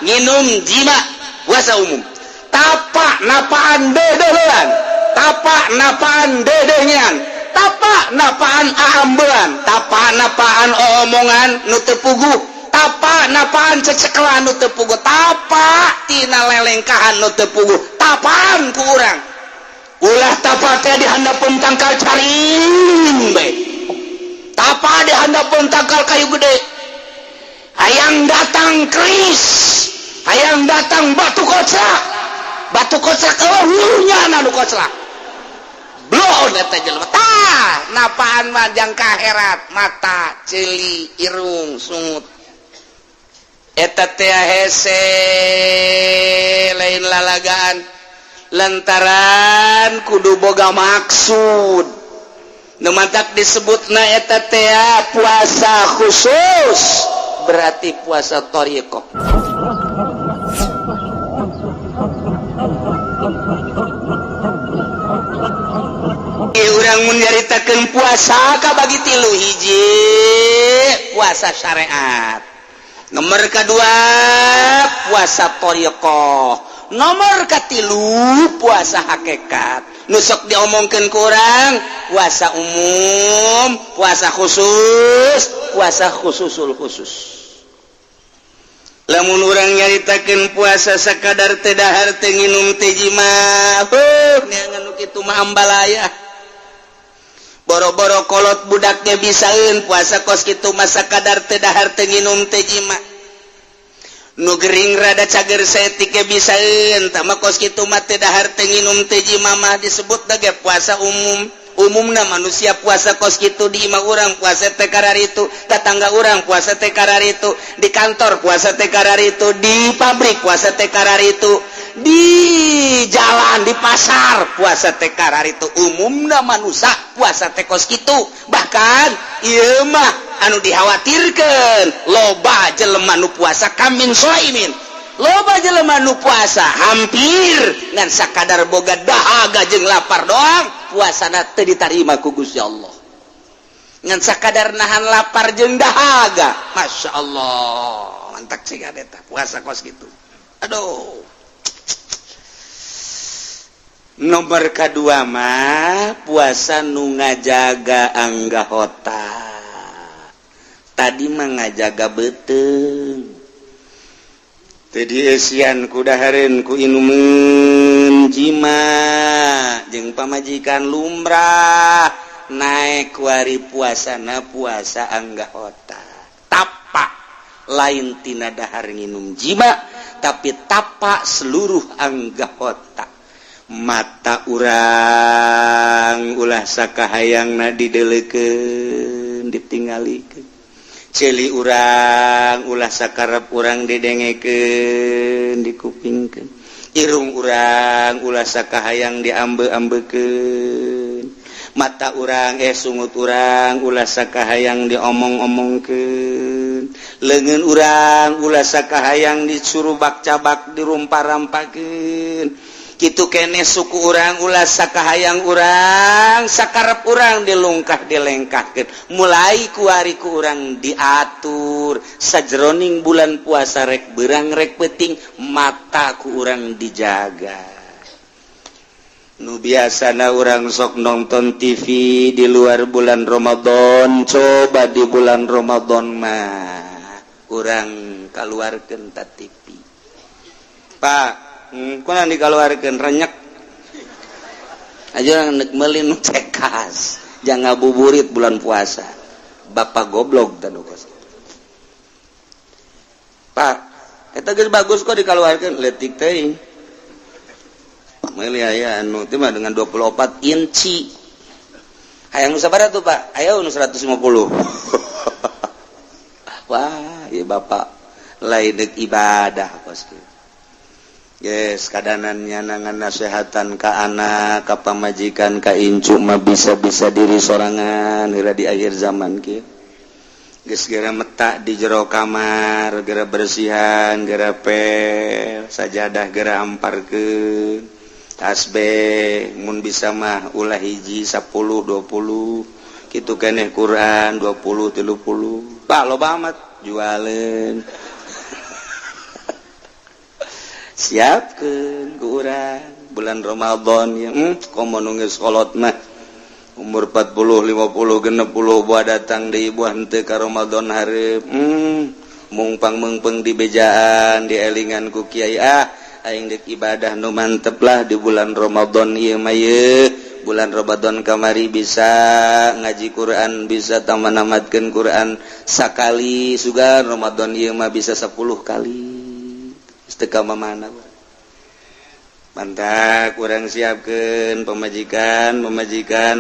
nginum jima puasa umum. Tapak napaan dedelan, tapak napaan dedenyan, tapak napaan aambean, tapak napaan omongan nu teu puguh, tapak napaan cecekelan nu teu puguh, tapak tina lelengkahan nu teu puguh, tapaan ku urang. Ulah tapak teh dihandapeun tangkal caring bae. Tapak dihandapeun tangkal kayu gede. Hayang datang keris, hayang datang batu kocak. Batu kocak hulunya anu kocak. Blon eta jelema. Tah, napaan mah jang kaherat, mata, ceuli, irung, sungut. Eta teh hese lain lalagaan lantaran kudu boga maksud. Nu mantak disebutna eta teh puasa khusus, berarti puasa thariqah. Urang mun nyaritakeun puasa kabagi tilu. Hiji puasa syariat, nomor kedua puasa thariqah, nomor katilu puasa hakikat. Nu sok diomongkeun ku urang puasa umum, puasa khusus, puasa khususul khusus. Lamun urang nyaritakeun puasa sakadar teh dahar teh nginum teh jima, neangan nu kitu mah ambalaya. Boro-boro kolot budaknya bisaeun puasa kos kitu mah sakadar teh dahar teh nginum teh jima. Nu gering rada cager setik ge bisaeun, tah mah kos kitu mah teh dahar teh nginum teh jima mah disebut ge puasa umum. Umumna manusia puasa kos kitu di imah urang puasa teh kararitu, tetangga urang puasa teh kararitu, di kantor puasa teh kararitu, di pabrik puasa teh kararitu, di jalan di pasar puasa teh kararitu. Umumna manusia puasa teh kos kitu. Bahkan ieu mah anu dikhawatirkeun loba jelema nu puasa kamin shaimin, loba jelema nu puasa hampir ngan sakadar boga dahaga jeung lapar doang puasana teu ditarima ku Gusti Allah. Ngan sakadar nahan lapar jeung dahaga, Masya Allah, mantak ciga eta puasa kos kitu. Aduh. Nomor kedua mah puasa nu ngajaga anggahota. Tadi mah ngajaga beuteung. Tadi esian ku dahareun ku inumeun jima jeung pamajikan lumrah naik ku ari puasana puasa anggahota. Tapak lain tina dahar nginum jima, tapi tapak seluruh anggahota. Mata urang ulah sakahayangna dideleukeun ditingalikeun, ceuli urang ulah sakarep urang didengekeun dikupingkeun, irung urang ulah sakahayang diambe-ambekeun, mata urang sungut urang ulah sakahayang diomong-omongkeun, leungeun urang ulah sakahayang disuruh bak-cabak dirumpa-rampakeun. Kitu keneh suku urang ulah sakahayang urang sakarep urang dilungkah dilengkahkeun. Mulai ku ari ku urang diatur sajroning bulan puasa rek beurang rek peuting mata ku urang dijaga. Nu biasana urang sok nonton TV di luar bulan Ramadan, coba di bulan Ramadan mah urang kaluarkeun ta TV. Pak, kuna dikaluarkeun renyek aja orang nek meuli nu cekas, jangan ngabuburit bulan puasa. Bapak goblok tanu kos. Pak, eta geus bagus kok dikaluarkeun leutik teuing. Meuli aya anu teh mah dengan 24 inci. Hayang nu sabaraha tuh, Pak? Aya nu 150. Wah, ieu Bapak lain deuk ibadah kos kieu. Yes, kadanannya nangan nasehatan ka anak, ka pamajikan, ka incu mah bisa-bisa diri sorangan heula di akhir zaman kieu. Geus geura metak di jero kamar, geura bersihan, geura pel, sajadah geura amparkeun. Tasbih mun bisa mah ulah hiji 10 20. Kitu keneh Quran 20 30. Pak loba amat jualeun. siapkeun ku urang bulan Ramadan ya komo nu geus kolot mah umur 40 50 60 buah datang deui buah henteu ka Ramadan hareup mungpang meungpeung di bejaan dielingan ku kiai aing deuk ibadah nu mantep lah di bulan Ramadan ieu mah ye bulan Ramadan kamari bisa ngaji Quran bisa tamanamatkeun Quran sakali sugan Ramadan ieu mah bisa 10 kali teu ka mana mantap kurang siapkeun pemajikan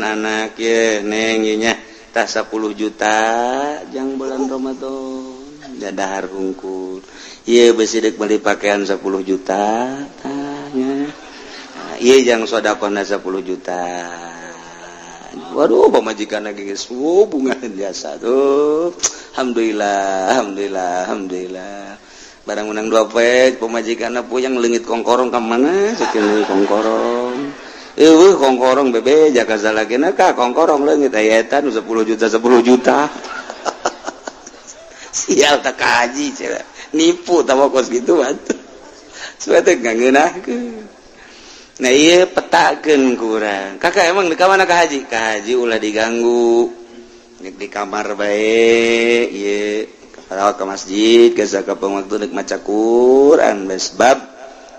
anak ye neng ieu nya tah 10 juta jang bulan Ramadan dadahar hungkul ieu beusi deuk meuli pakaian 10 juta nya ieu jang sedekahna 10 juta waduh pemajikan lagi geus bunga jasa tuh alhamdulillah barang menang 2 pek pemajikanna puyang leungit kongkorong ka mana ceuk kongkorong kongkorong bebe jaka salakina ka kongkorong leungit aya eta nu 10 juta sial tak kaji cenah nipu tawa kos kitu atuh suete ngeunahkeun nah ieu petakeun ku urang kakak emang di ka mana ka haji ulah diganggu di kamar bae ieu rawat ke masjid geus kapan waktu deuk maca Quran sebab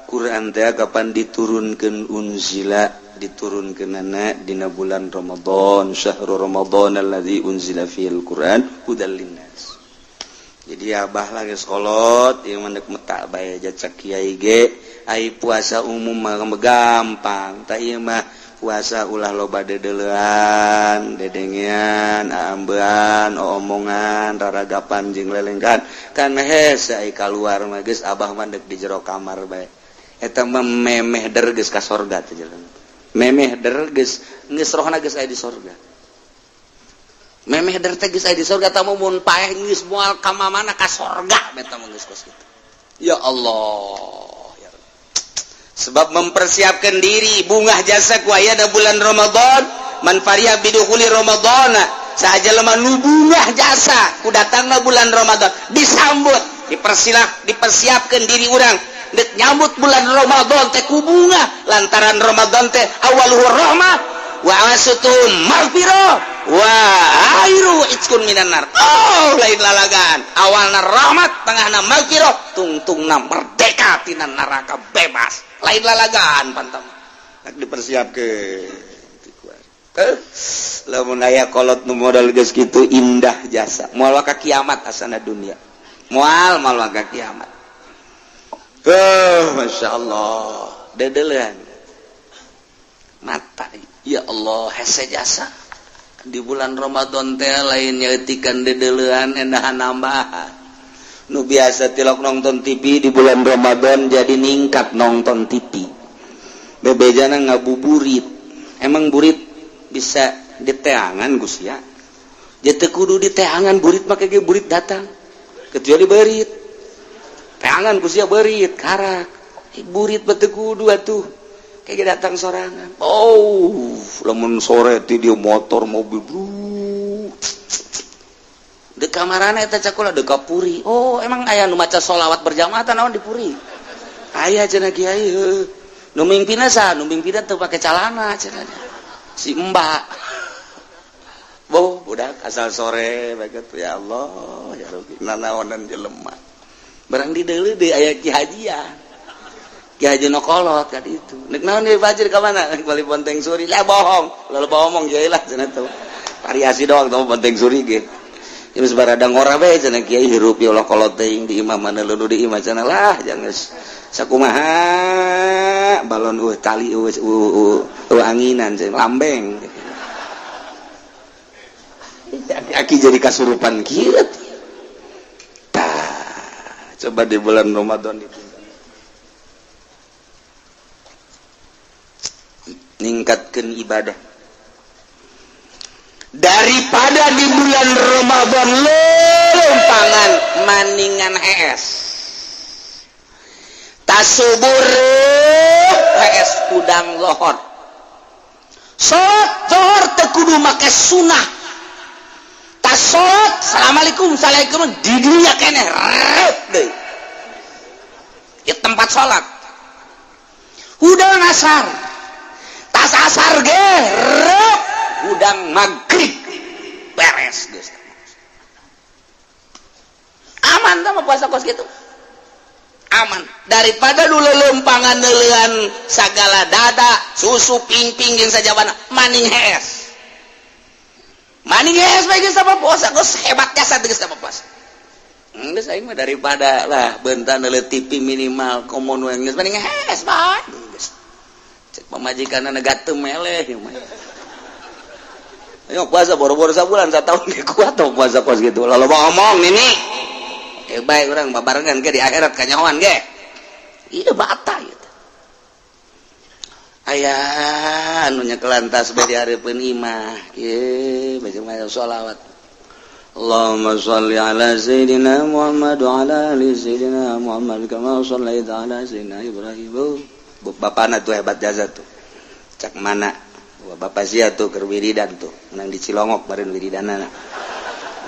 Quran teh kapan diturunkeun unzila diturunkeunana dina bulan Ramadan syahrul Ramadan allazi unzila fil Quran hudal linnas jadi abah lah geus kolot ieu mah deuk metak bae jacak kiai ge ai puasa umum mah gampang tah ieu mah puasa ulah loba dedeulean dedengean aambean omongan raragapan jeung lelenggan kan hese ai kaluar mah geus abah mah deuk di jero kamar bae eta mah memeh der geus ka sorga teh jalan memeh der geus rohna geus aya di sorga memeh der teh geus aya di sorga tah mun paeh geus moal ka mana ka sorga beta mah geus kos kitu ya Allah sebab mempersiapkan diri bungah jasa ku aya da bulan Ramadan man fariha bidukhuli Ramadana sahaja lemah nu bungah jasa ku datangna bulan Ramadan disambut dipersiapkan diri urang deuk nyambut bulan Ramadan teh ku bunga lantaran Ramadan teh awaluhu rahmah wa awasutum maghfirah wa airu itqun minan nar lain lalagan awalna rahmat tengahna maghfirah tungtungna merdeka tina neraka bebas lain lalagan pantam nak dipersiapkeun lamun aya kolot nu modal geus kitu indah jasa moal ka kiamat asana dunia moal ka kiamat masyaallah dedeulean mata ya Allah hese jasa di bulan Ramadan teh lain nyaeutikeun dedeulean endahan nambahan nu biasa tilok nonton TV di bulan Ramadan jadi ningkat nonton TV bebejana ngabuburit emang burit bisa diteangan Gus ya jadi kudu diteangan burit make ge burit datang kecuali berit teangan Gus ya berit karak burit bete kudu atuh kayak datang sorangan lamun sore ti dia motor mobil di kamarana eta cakula deuk ka puri emang aya nu maca sholawat berjamaah teh naon di puri aya cenah kiai nu mimpina saha nu mimpina teu pake calana cenah si mbak budak asal sore baget ya Allah ya Rabbi nanaonan jelema barang di deuleu deui aya Ki Hajian Ki Haji no kolot ka ditu nek naon deui fajir ka mana bali Ponteng Suri lah bohong loba omong kiai lah cenah teh variasi doang teh Ponteng Suri ge geus baradang ora bae cenah kiai hirup ya Allah kolot teuing di imam mana leunuh di imam cenah lah jangan sakumaha balon tali anginan cenah lambeng aki jadi kasurupan kieu coba di bulan Ramadan itu ningkatkan ibadah daripada di bulan Ramadan lompangan maningan es tasubur es udang lohor sotor tekudu make sunah tasot assalamualaikum di dunia keneh di tempat sholat udang asar tas asar ge udang maghrib beres geus aman sama puasa kos gitu aman daripada dulu lempangan neulean sagala dada susu ping-ping jeung sajabana maning hes bagi sama puasa kos hebat jasa geus sama puasa geus aing mah daripada lah bentan neuleut TV minimal komun we geus maning hes bae cek pamajikanna gatem meleh mah ayo puasa boro-boro sabulan satahun ge kuat tuh puasa kos gitu lalu ngomong nini baik orang babarengan ke di akhirat kanyawan ge iya bata gitu aya anu nyekelan tasbih di hareupeun imah ieu baca sholawat Allahumma shalli ala sayyidina Muhammad wa ala ali sayyidina Muhammad kama shallaita ala sayyidina Ibrahim bapana tuh hebat jasa tuh cak mana bapak sia tuh keur wiridan tuh menang di Cilongok bareun wiridanana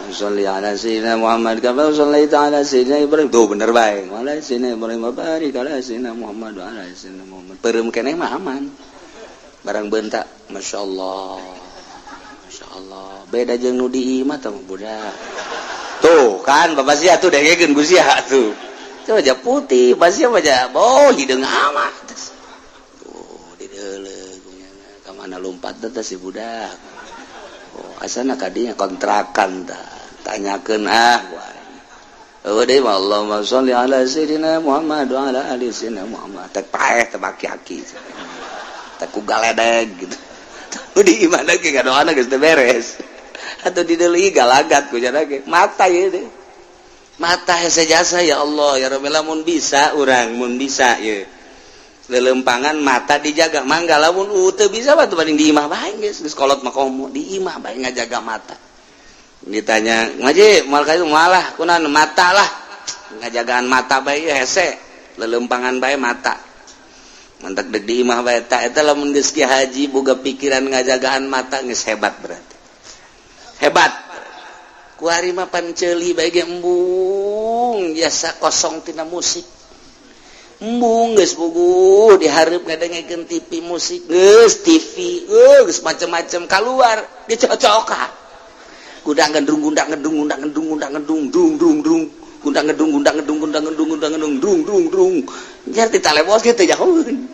sholli ala sayyidina Muhammad kama shallaita ala sayyidina Ibrahim tuh bener bae wala sayyidina Ibrahim barik ala sayyidina Muhammad wa ala sayyidina Muhammad peureum keneh mah aman barang beunta masyaallah beda jeung nu di imah tah budak tuh kan bapak sia tuh dengekeun ku sia tuh coba aja putih basia baca oh hideung amat tuh di deuleu ka mana lompat teh si budak asana kadinya kontrakan tanyakeun deui mah Allahumma sholli ala sayyidina Muhammad wa ala ali sayyidina Muhammad teh paeh teh baki-aki teh ku galedeg gitu di imana ge ngadoana geus teh beres atuh di deuleu galagat ku cenah ge mata ieu deh mata hese jasa ya Allah ya Rabbi lamun bisa urang mun bisa ieu lelempangan mata dijaga mangga lamun teu bisa mah teu banding di imah bae geus kolot mah komo di imah bae ngajaga mata ditanya ngaji moal ka itu malah kunaon mata lah ngajagaan mata bae hese lelempangan bae mata mantak deg di imah bae eta lamun geus ki haji boga pikiran ngajagaan mata geus hebat berarti hebat ku ari mah pan ceuli bae ge embung biasa kosong tina musik embung geus bugu dihareup ngadengekeun TV musik geus TV geus macem-macem kaluar dicocokan gundang gedung jar ditalebos kitu jauheun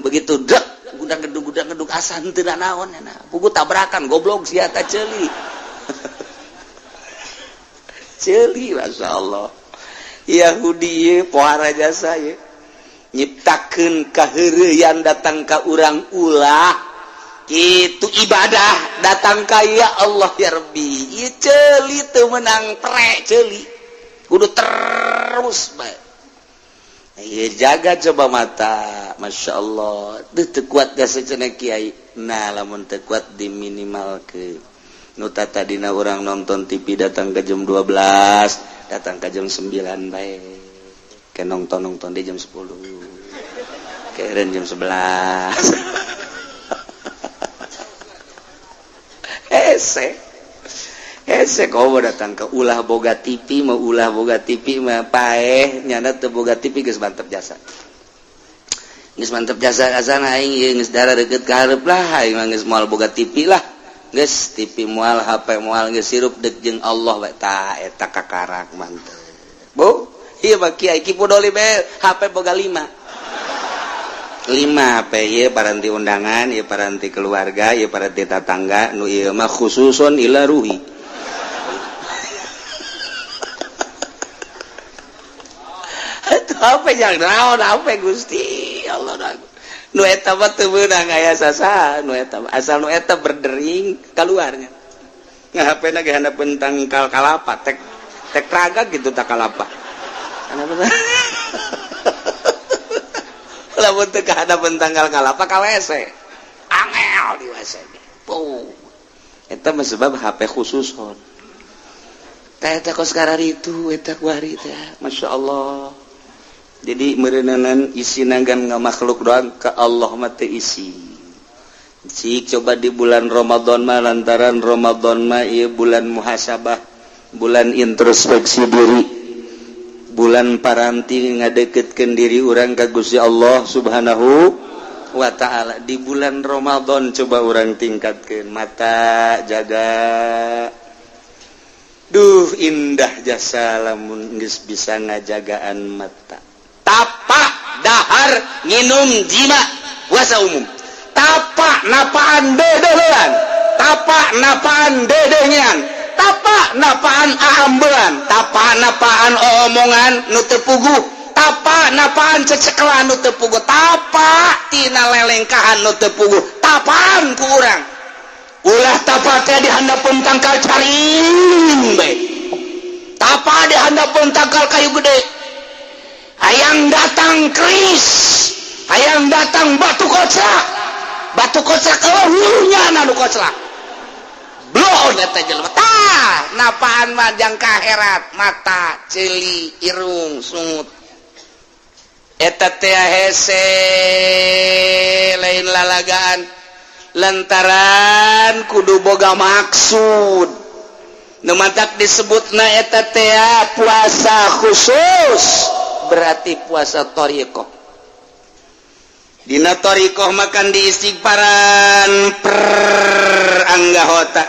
begitu dek gundang gedung asa henteu naon pugu tabrakan goblok sia ta ceuli ceuli masyaallah Yahudi ye pohara jasa ye nyiptakeun kaheureuyan datang ka urang ulah itu ibadah datang ka ya Allah ya Rabbi ieu ceuli teu meunang pre ceuli kudu terus bae ieu jaga coba mata masyaallah teu kuat jasa cenah kiai nah lamun teu kuat diminimalkeun nu tadina urang nonton TV datang ke jam 12 datang ke jam 9 bae ke nonton di jam 10 keren jam 11 hese kau datang ke ulah boga TV mah paeh nyana teu boga TV geus mantep jasa kasana aing geus dara deukeut ka hareup lah aing geus moal boga TV lah geus TV moal HP moal geus sirup deuk jeung Allah bae tah eta kakarak mantep bu ieu mah kiai kipudoli bae HP boga 5 HP ieu paranti undangan ieu paranti keluarga ieu paranti tetangga nu ieu mah khususon ila ruhi atuh apa yang naon apa Gusti Allah nu eta mah teu meunang aya sasa nu eta asal nu eta berdering kaluarnya ngahapena ge handapeun tangkal kalapa tek raga gitu tak kalapa lamun teu kahadapan tanggal kalapa ka WC angel di WC puh eta mah sebab HP khususon tah eta kos kararitu eta kuari teh masyaallah jadi meureunanan isina gan ngamakhluk doang ka Allah mah teu isi cik coba di bulan Ramadan mah lantaran Ramadan mah ieu bulan muhasabah bulan introspeksi diri bulan paranti ngadeketkeun diri urang ka Gusti Allah Subhanahu wa ta'ala. Di bulan Ramadan coba urang tingkatkeun mata jaga. Duh indah jasa lamun geus bisa ngajagaan mata. Tapak dahar nginum jima puasa umum. Tapak napaan dedehean, tapak napaan dedengian, tapak napaan aambean, tapak napaan omongan nu teu puguh, tapak napaan cecekelan nu teu puguh, tapak tina lelengkahan nu teu puguh, tapaan ku urang. Ulah tapak teh dihandapeun tangkal caring bae. Tapak dihandapeun tangkal kayu gede. Hayang datang keris, hayang datang batu kocak. Batu kocak hulunya anu kocak. Blon eta jelema. Tah, napaan mah jang kaherat, mata, ceuli, irung, sungut. Eta teh hese lain lalagaan lantaran kudu boga maksud. Nu mantak disebutna eta teh puasa khusus, berarti puasa thariqah. Dina thariqah makan di istighfaran per anggahota.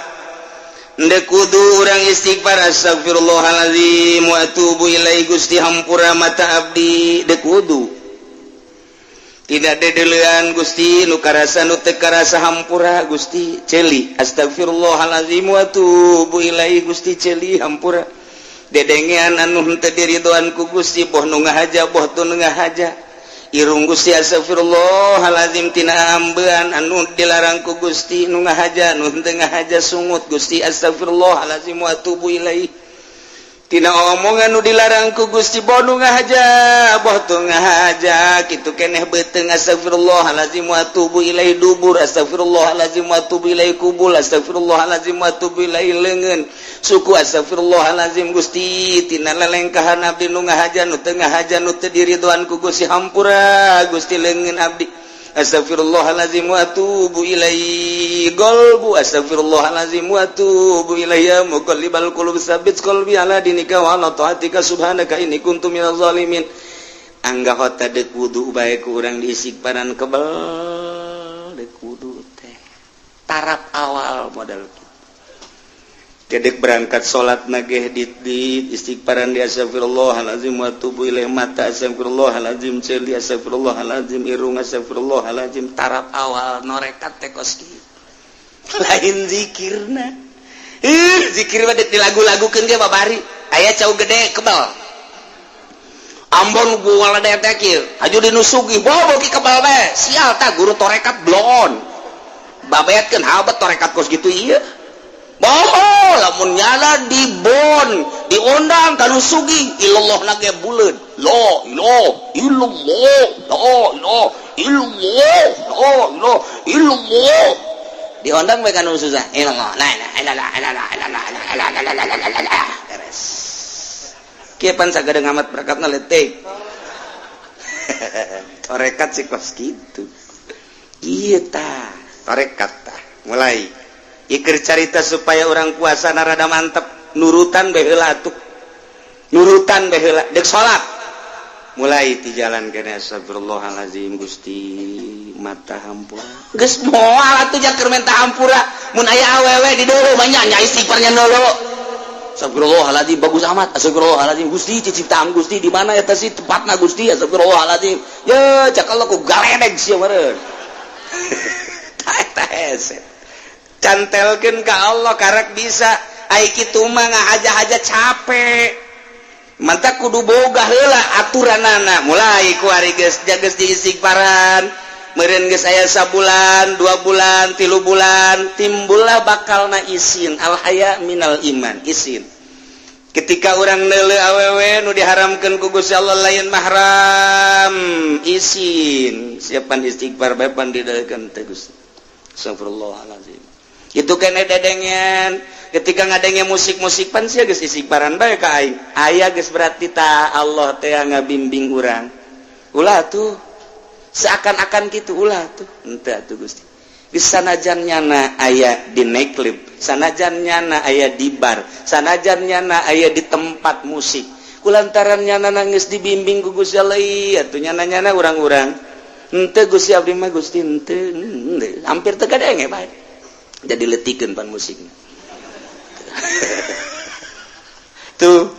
Ndek kudu urang istighfar astagfirullahalazim wa atubu ilaihi Gusti hampura mata abdi dek kudu. Tidak dedelean Gusti nu karasa nu teu karasa hampura Gusti ceuli astagfirullahalazim wa atubu ilaihi Gusti ceuli hampura. Dedengean anu henteu diridoan ku Gusti boh nu ngahaja boh teu nu ngahaja. Irung Gusti astagfirullahalazim tina ambean anu dilarang ku Gusti nu ngahaja nu henteu ngahaja sungut Gusti astagfirullahalazim wa atubu ilaihi. Tina omongan nu dilarang ku Gusti boh nu ngahaja boh teu ngahaja kitu keneh beuteung astagfirullahalazim wa atubu ilaihi dubur astagfirullahalazim wa atubu ilaihi kubul astagfirullahalazim wa atubu ilaihi leungeun suku astagfirullahalazim Gusti tina lelengkahan abdi nu ngahaja nu teu ngahaja nu teu diridhoan ku Gusti hampura Gusti leungeun abdi astagfirullahalazim wa atubu ilaihi qalbu astagfirullahalazim wa atubu ilaihi ya muqallibal qulub tsabbit qalbi ala dinika wa ala taatika subhanaka inni kuntu minaz zalimin. Anggahota deuk wudu bae ku urang diistighfaran kebal deuk wudu teh tarap awal modal kedek berangkat salat nageh di istighfaran di astagfirullahalazim wa atubu ilaihi mata astagfirullahalazim ceuli astagfirullahalazim irung astagfirullahalazim tarap awal norekat teh koski lain zikirna zikir mah dilagu-lagukeun ge babari aya cau gede kebal ambon gua lade teh kieu aju dinusugi bobo ki kebal bae sial tah guru torekat blon babeatkeun habat torekat kos kitu ieu bohong lamun nyala di bon diundang kanu sugi ilallah nage buleud la ilaha illallah la ilaha illallah la ilaha illallah diundang bae kanu susah ilallah la ilaha beres kieu pan sagede ngamat berakatna letek torekat si kos kitu ieu tah torekat tah mulai ikir carita supaya orang puasa narada mantep nurutan baheula atuh nurutan baheula dek salat mulai ti jalan kene astagfirullahalazim Gusti mata hampura geus moal atuh jakeur menta hampura mun aya awewe di deuleu mah nya istighfarnya deuleu astagfirullahalazim bagus amat astagfirullahalazim Gusti ciciptaan Gusti di mana eta sih tempatna Gusti astagfirullahalazim ye cak Allah ku galedeg sia meureun tah hese cantelkeun ka Allah karak bisa ai kitu mah ngahaja-haja capek mantap kudu boga heula aturanana mulai ku ari geus jageus di istighfaran meureun geus aya sabulan 2 bulan 3 bulan timbullah bakalna isin al haya minal iman isin ketika urang neuleuh awewe nu diharamkeun ku Gusti Allah lain mahram isin siapan istighfar bae pan dideuleukeun teh Gusti astagfirullahalazim itu kene dedengen ketika ngadenge musik-musik pan sia geus istighfaran bae ka aing aya geus berarti ta Allah teh ngabimbing urang ulah tuh seakan-akan kitu ulah tuh henteu atuh Gusti geus sanajan nyana aya di nightclub sanajan nyana aya di bar sanajan nyana aya di tempat musik kulantarannya nangis dibimbing ku Gusti Allah atuh nyana-nyana urang-urang henteu Gusti abdi mah Gusti henteu hampir teu kadenge bae jadi letikeun pan musikna tuh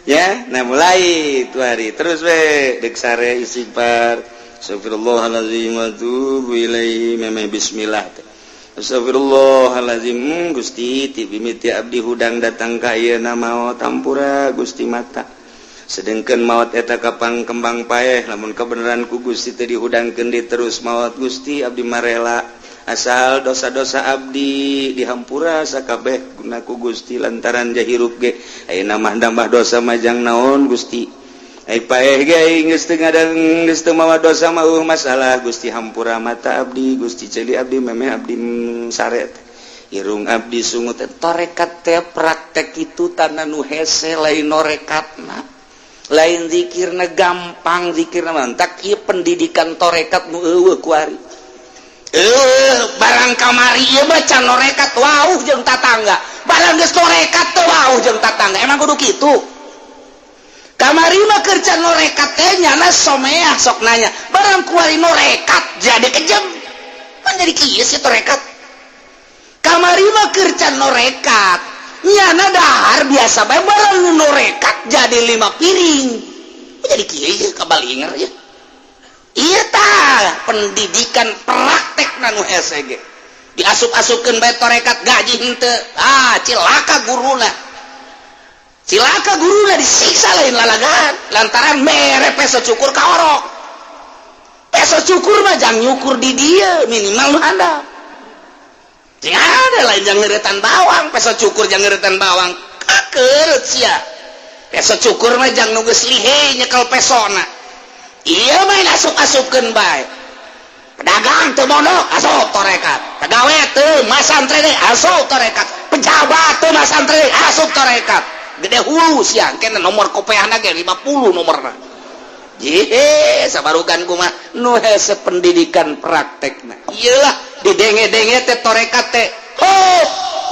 ya nah mulai itu hari terus we deuk sare istighfar astagfirullahalazim wa tubu ilaihi memeh bismillah astagfirullahalazim Gusti ti mimiti abdi hudang datang ka ayeuna maot tampura Gusti mata sedengkeun maot eta kapang kembang paeh lamun kebenaran ku Gusti teu dihudangkeun di terus maot Gusti abdi marela asal dosa-dosa abdi dihampura sakabeh guna ku Gusti lantaran jahirup ge ayeuna mah nambah dosa majang naon Gusti ai paeh ge geus teu ngadeng geus teu mawa dosa mah masalah Gusti hampura mata abdi Gusti ceuli abdi memeh abdi sare irung abdi sungut torekat teh praktek itu tanda nu hese lain norekatna lain zikirna gampang zikirna mantak ieu pendidikan torekat nu eueuh ku ari barang kamari ieu baca norekat wauh jeung tatangga barang geus norekat teh wauh jeung tatangga emang kudu kitu kamari mah kerja norekat teh nyana someah sok nanya barang kuari norekat jadi kejem kan jadi kieu sih torekat kamari mah kerja norekat nyana dahar biasa bae barang norekat jadi 5 piring jadi kieu kabalinger ya iya tah pendidikan praktek nanu hese ge diasup-asupkeun bae torekat gaji henteu cilaka guruna disiksa lain lalagan lantaran mere peso cukur kaorok peso cukur mah jang nyukur di dia minimal nu handap tidak ada lain jang ngeuretan bawang peso cukur jang ngeuretan bawang kakeureut sia peso cukur mah jang nu geus lihe nyekel pesona iya main asup-asupkeun bae pedagang teu mondok asup torekat pagawe teu masantre deui asup torekat pejabat teu masantre deui asup torekat gede hulu siang kena nomor kopeana ge 50 nomorna sabarugan kumaha nu hese pendidikan praktekna iyalah didenge-denge teh torekat teh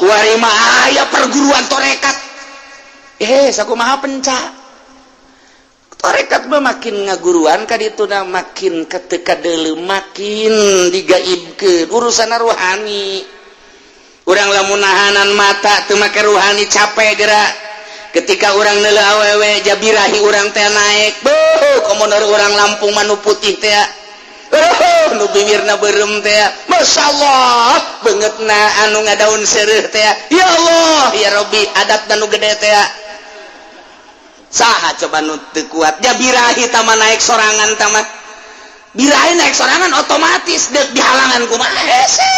kuari mah aya perguruan torekat sakumaha penca torekat mah makin ngaguruan ka dituna makin ketika deuleu makin digaibkeun urusan rohani urang lamun nahanan mata teu make rohani capek geura ketika orang neuleuh awewe jabirahi orang teh naik komonor orang Lampung manu putih teh nu bibirna beureum teh masyaallah beungeutna anu ngadaun seureuh teh ya Allah ya Rabbi adatna nu gede teh saha coba nu teu kuat jabirahi tama naik sorangan tama birahi naik sorangan otomatis deuk dihalangan kumaha hese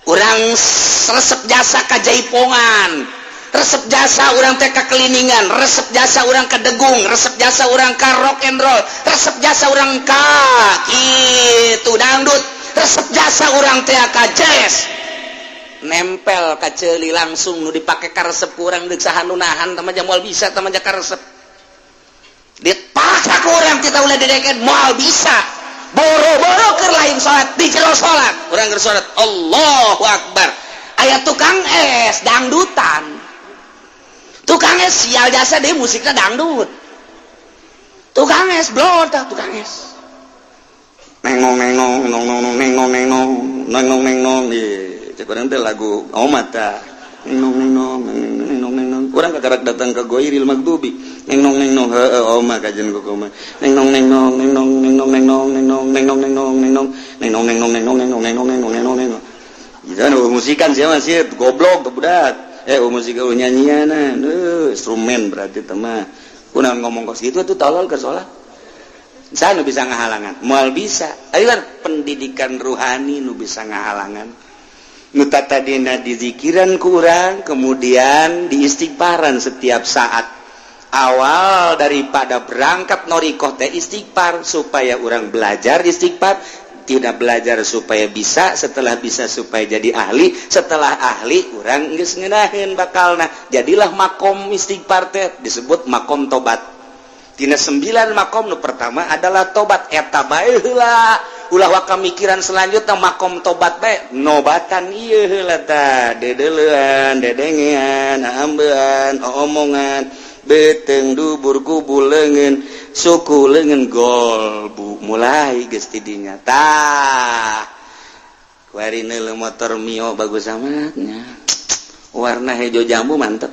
urang resep jasa ka jaipongan resep jasa orang teh kekeliningan resep jasa orang ke degung resep jasa orang ke rock and roll resep jasa orang ka kitu dangdut resep jasa orang teh ka jazz nempel ka ceuli langsung nu dipake ka resep urang deuk saha nu nahan tah mah moal bisa tah mah ka resep dipaksa ku urang kita ulah dedeket moal bisa boro-boro keur lain salat di jero salat urang keur salat Allahu akbar aya tukang es dangdutan tukang es sial jasa deh musiknya dangdut tukang es blot tukang es nengong nengong nengong nengong nengong nengong nengong cekurang teh lagu omat ta nengong nengong nengong nengong kurang kagarak datang ke Goiril Magdubi nengong nengong oma kajen ku koma nengong nengong nengong nengong nengong nengong nengong nengong nengong nengong nengong nengong nengong nengong nengong nengong nengong jangan musikan siapa sih goblok budak musik nyanyian instrumen berarti teman kunaon ngomong kos gitu tuh tolol ke sholat sana bisa ngahalangan moal bisa ayo pendidikan ruhani nu bisa ngahalangan nu tadina di zikiran kurang kemudian di istighfaran setiap saat awal daripada berangkat norikoh teh istighfar supaya orang belajar istighfar tidak belajar supaya bisa setelah bisa supaya jadi ahli setelah ahli orang geus ngeunaheun bakalna jadilah makom istighfar teh disebut makom tobat tina 9 makom nu pertama adalah tobat eta bae heula ulah wakamikiran selanjutnya makom tobat bae nobatan ieu heula tah dedeleuan dedengean ambean omongan beteng dubur kubu leungeun suku leungeun golbu mulai geus ti dinya tah kuari neuleuh motor Mio bagus amatnya warna hejo jambu mantep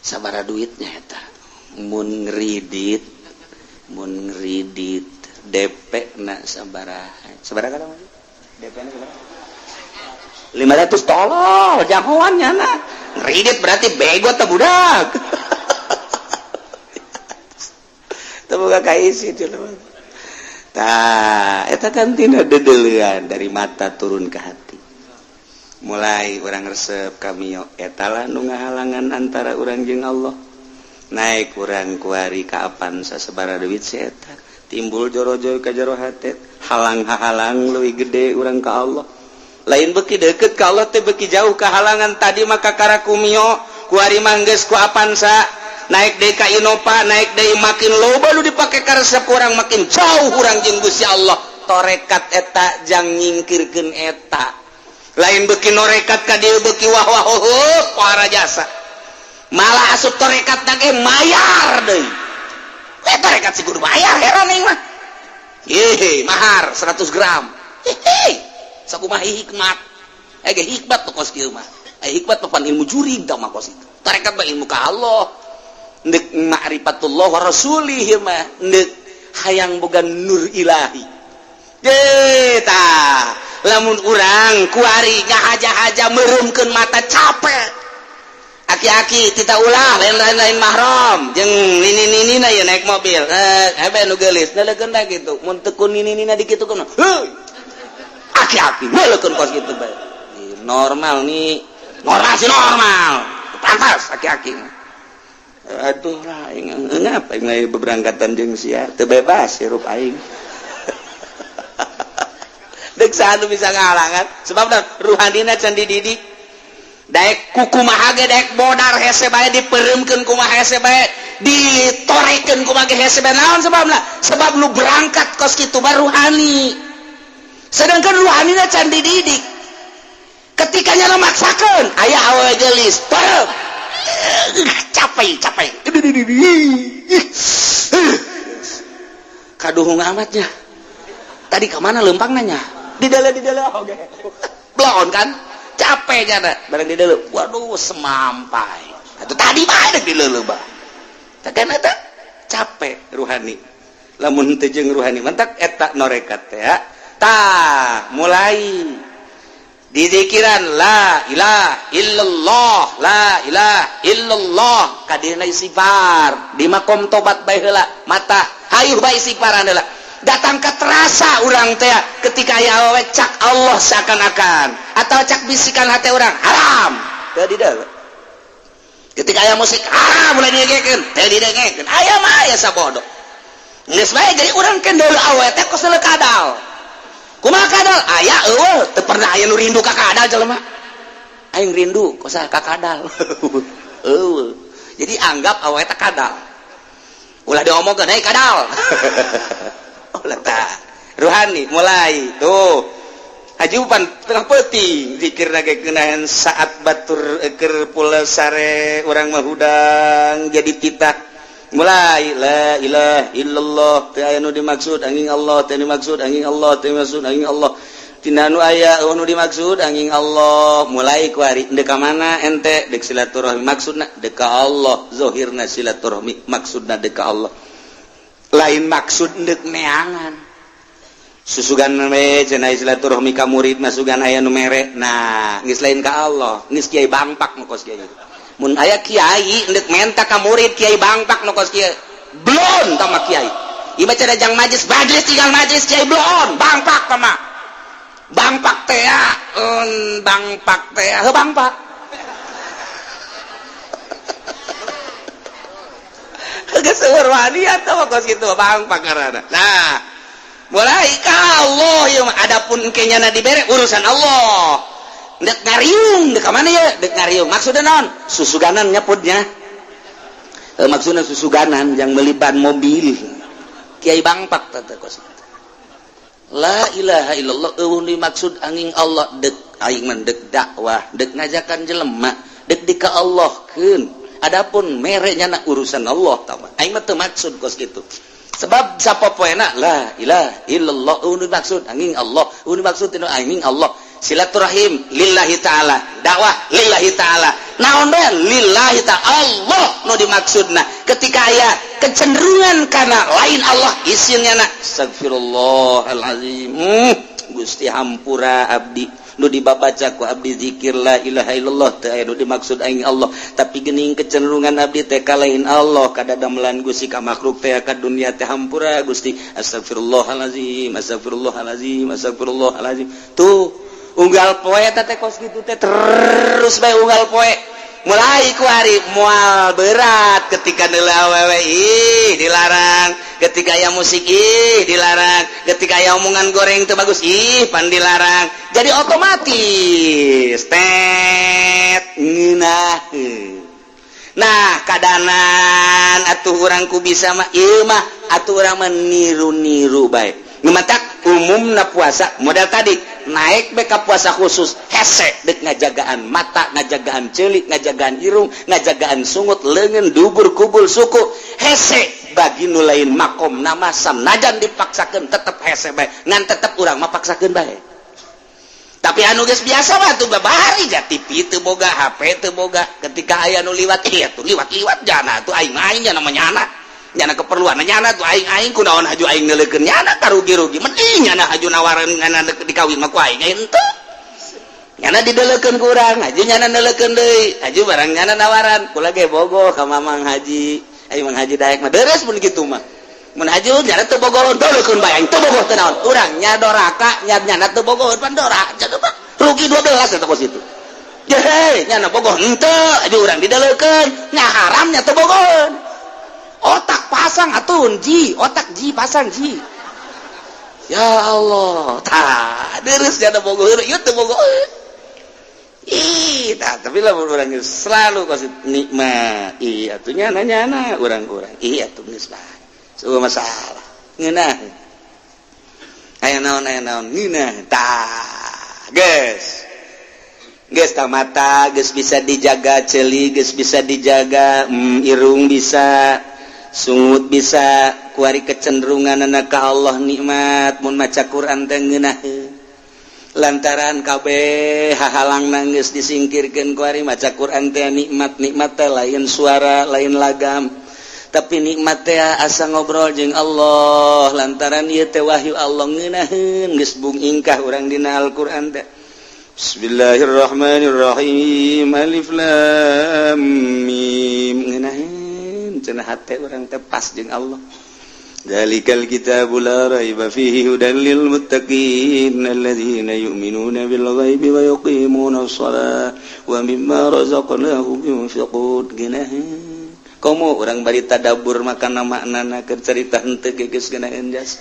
sabaraha duitnya eta mun ngridit DP na sabaraha kan DP na sabaraha 500 tolol jagoannya na ngridit berarti bego teh budak teu boga kaisi jelema tah eta kan tina dedeleuan dari mata turun ke hati mulai urang resep ka Mio eta lah nu ngahalangan antara urang jeung Allah naik urang kuari ka Avanza sabaraha duit si eta timbul joro-joro ka jero hate halang-halang leuwih gede urang ka Allah lain beki deket ka Allah teh beki jauh kehalangan tadi maka karaku Mio kuari mah geus ku Avanza naik deui ka Innova naik deui makin loba nu dipake ka resep urang makin jauh urang jeung Gusti Allah torekat eta jang nyingkirkeun eta lain beki norekat ka dieu beki wah para jasa malah asup torekat ge mayar deui torekat si kudu bayar heran aing mah mahar 100 gram sakumaha hikmat ge hikmat tuh kos kieu mah hikmat papan ilmu jurig da mah kos itu tarekat mah ilmu ka Allah neuk ma'rifatullah wa rasulih mah neuk hayang boga nur ilahi tah lamun urang kuari ngahaja-haja meurumkeun mata capek aki-aki tita ulah lain-lain mahram jeung nini-ninina ya naik mobil hebe nu geulis neulekeun da kitu mun teu kun nini-nina dikitukeun heuh aki-aki neulekeun kos kitu bae normal nih normal pantas aki-aki aduh lah aing ngapa aing beberangkatan jeung sia teu bebas hirup aing deuk sanu bisa ngahalangan sebabna ruhanina can dididik daek kumaha ge daek bodar hese bae dipereumkeun kumaha hese bae ditorekeun kumaha ge hese bae naon sebabna sebab lu berangkat kos kitu mah ruhani sedangkan ruhanina can dididik ketika nya maksakeun aya awewe geulis perem capek kaduhung amatnya tadi kemana lempang nanya di dalam oke blon kan capek nya barang di dalam waduh semampai itu tadi bae di leuleuh bah tekan eta capek ruhani lamun teu jeung ruhani mantak eta norekat teh ya tah mulai di zikiran la ilaha illallah kadina istighfar di makom tobat bae heula mata hayuh bae istighfaran heula datang ke terasa urang teh ketika aya awewe cak Allah seakan-akan atau cak bisikan hati urang haram teu dideuleu ketika aya musik haram mulai didengekeun teu didengekeun aya mah aya sabodo geus bae jadi urang kendeuleul awewe teh kos leuk kadal kumaha kadal aya eueuh teu pernah aya nu rindu ka kadal jelema aing rindu kosa ka kadal eueuh jadi anggap awewe teh kadal ulah diomongkeun hei kadal ulah tah ruhani mulai tuh hajupan tengah peuting zikirna ge geunaheun saat batur keur pula sare urang mah hudang jadi titah mulai la ilaha illallah teu aya nu dimaksud angin Allah teu dimaksud angin Allah teu dimaksud angin Allah tina nu aya nu dimaksud angin Allah mulai kuari deuk ka mana ente deuk silaturahmi maksudna deuk ka Allah zahirna silaturahmi maksudna deuk ka Allah lain maksud deuk neangan susugan we cenah silaturahmi ka murid masugan aya nu mere nah geus lain ka Allah geus kiai bangpak nu kos kiai mun aya kiai hendak menta ka murid kiai bangpak nu kos kieu blon tama kiai ieu baca dajang majlis tinggal majlis kiai blon bangpak tama bangpak teh heuh bangpak geus seueur wani atuh kos kitu bangpak ngaranna nah mulai ka Allah ieu mah adapun engke nya dibere urusan Allah dek ngariung dek mana ya dek ngariung maksudnya non susuganan nyeputnya maksudnya susuganan yang meliban mobil kiai bangpak tata kos la ilaha illallah dimaksud angin Allah dek aing mah dek dakwah dek ngajakan jelema dek dika Allahkeun adapun mereknya na urusan Allah tahu aing mah teu maksud kos kitu sebab sapopoena la ilaha illallah maksud angin Allah maksud tinu angin Allah silaturahim lillahi ta'ala dakwah lillahi ta'ala naon bae lillahi ta'ala Allah nu dimaksudna ketika aya kecenderungan kana lain Allah isinnya na astagfirullahalazim Gusti hampura abdi nu dibabaca ku abdi zikir la ilaha illallah teu aya nu dimaksud aing Allah tapi geuning kecenderungan abdi teh ka lain Allah kada damelan Gusti ka makhluk teh ka dunia teh hampura Gusti astagfirullahalazim astagfirullahalazim astagfirullahalazim tuh unggal poe teh kos kitu teh terus bae unggal poe mulai ku hari moal berat ketika neula awewe dilarang ketika aya musik dilarang ketika aya omongan goreng teu bagus pan dilarang jadi otomatis nah kadanan atuh urang ku bisa mah ieu mah atuh urang meniru-niru bae ngematak umumna puasa model tadi naik beka puasa khusus hese dek ngajagaan mata ngajagaan celik ngajagaan irung ngajagaan sungut leungeun dubur kubul suku hese bagi nu lain makom nama sam najan dipaksakeun tetep hese bae ngan tetep urang mah paksakeun bae tapi anu geus biasa mah tuh babari ja TV teu boga HP teu boga ketika aya nu liwat ieu tuh liwat-liwat jana tuh aing-aing nya namanya nyana nyana keperluan nyana tuh aing-aing kunaon haju aing neulekeun nyana karugi-rugi mending nyana haju nawaran nyana dikawin mah ku aing henteu nyana dideulekeun ku urang haju nyana neulekeun deui haju barang nyana nawaran kula ge bogoh ka Mamang Haji ai Mang Haji daek mah deres mun kitu mah mun haju nyana teu bogoh deulekeun bae teu bogoh teu naon urang nya doraka nyana teu bogoh pan dora jadi rugi 12 eta kos itu ye nyana bogoh henteu haju urang dideulekeun nya haram nya teu bogoh otak pasang atun ji otak ji pasang ji ya Allah tah deres jana bogoh ieu teu bogoh tapi lah urang selalu kasih nikmat atuh nyana urang-urang atuh geus bae sueuh masalah ngeunah aya naon ngeunah tah geus ka mata geus bisa dijaga ceuli geus bisa dijaga irung bisa sungut bisa kuari kecenderungan ka Allah nikmat mun maca Quran teh ngeunaheun lantaran kabeh hahalangna geus disingkirkeun kuari maca Quran teh nikmat teh lain suara lain lagam tapi nikmat teh asa ngobrol jeung Allah lantaran ieu teh wahyu Allah ngeunaheun geus bung ingkah urang dina Al-Qur'an teh Bismillahirrahmanirrahim alif lam mim ngeunaheun cenah hate urang teh pas jeung Allah Dzalikal kitabul la raiba fihi hudan lil muttaqin alladzina yu'minuna bil ghaibi wa yuqimunas shalah wa mimma razaqnahum yunfiqun geunaheun komo urang bari tadabbur makana maknana keur carita henteu geus geunaheun jas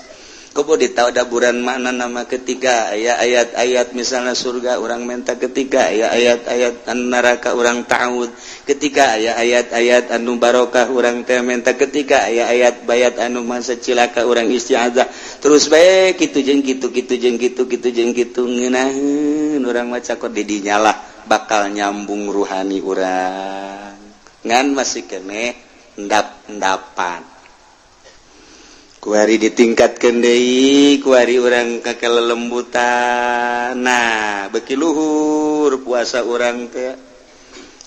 komo ditadaburan maknana mah ketika aya ayat-ayat misalna surga urang menta ketika aya ayat-ayat neraka urang ta'awud ketika aya ayat-ayat anu barokah urang teh menta ketika aya ayat bayat anu masa cilaka urang isti'adzah terus bae kitu jeung kitu ngeunaheun urang maca kod di dinya lah bakal nyambung ruhani urang ngan masih keneh endap-endapan kuari ditingkatkeun deui kuari urang kakalelembutan nah beki luhur puasa urang teh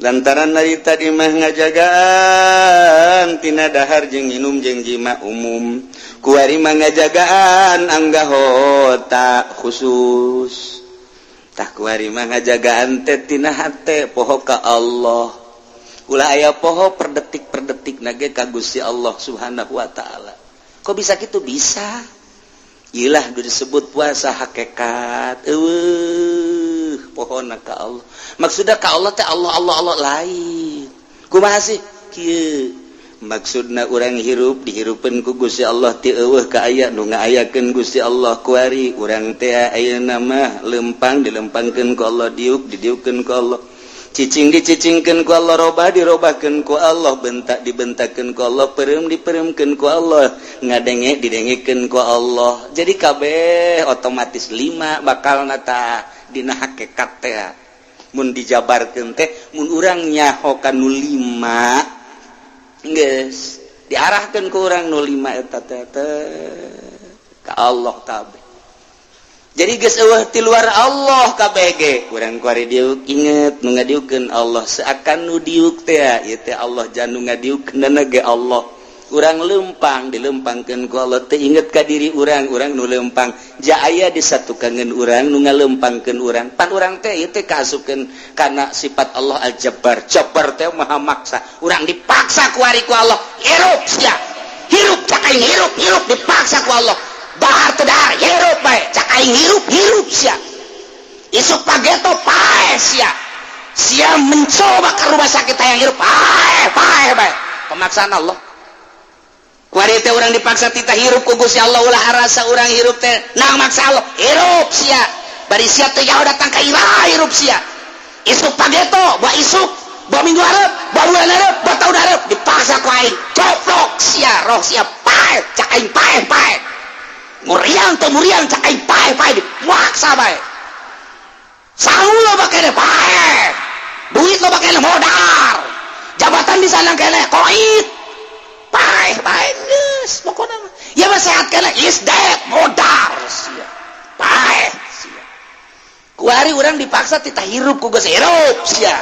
lantaran dari tadi mah ngajagaan tina dahar jeung minum jeung jima umum kuari mah ngajagaan anggahota khusus tah kuari mah ngajagaan teh tina hate poho ka Allah ulah aya poho per detik nage ka Gusti Allah Subhanahu wa taala kok bisa gitu bisa ilah disebut puasa hakikat pohonna ka Allah maksudna ka Allah teh Allah lain kumaha sih kieu maksudna urang hirup dihirupeun ku Gusti Allah ti eueuh ka aya nu ngaayakeun Gusti Allah kuari urang teh ayeuna mah lempang dilempangkeun ku Allah didiupkeun ku Allah cicing dicicingkeun ku Allah robah dirobahkeun ku Allah bentak dibentakkeun ku Allah pereum dipereumkeun ku Allah ngadenge didengekeun ku Allah jadi kabeh otomatis 5 bakal nata dina hakikat teh mun dijabarkeun teh mun urang nyaho ka nu 5 geus diarahkeun ku urang nu 5 eta teh ka Allah kabeh. Jadi geus eueuh ti luar Allah kabeh ge urang kuari diuk inget nu ngadiukeun Allah seakan nu diuk teh ieu teh Allah janu ngadiukeunna ge Allah. Urang lempang dilempangkeun ku Allah teh inget ka diri urang nu lempang ja aya disatukangeun urang nu ngalempangkeun urang pan urang teh ieu teh kaasupkeun kana sifat Allah Al-Jabbar. Jabbar teh maha maksa, urang dipaksa ku ari ku Allah hirup sia hirup cak aing hirup dipaksa ku Allah bahar teu dahar hirup bae cak aing hirup sia isuk pageto pae sia mencoba ka rumah sakit hayang hirup pae bae pemaksaan Allah. Kuari teh urang dipaksa tita hirup ku Gusti Allah ulah arasa urang hirup teh nang maksa Allah hirup sia bari sia teh jauh datang ka iraha hirup sia isuk pageto ba isuk ba minggu hareup ba bulan hareup ba taun hareup dipaksa ku aing coplok sia roh sia pae cak aing pae muriang cak aing pae dipaksa bae saung lo bakene pae duit lo bakene modal jabatan di sana kene koit pae geus pokona ya mah sehat kene is dead modal sia pae sia kuari urang dipaksa tita hirup ku geus hirup sia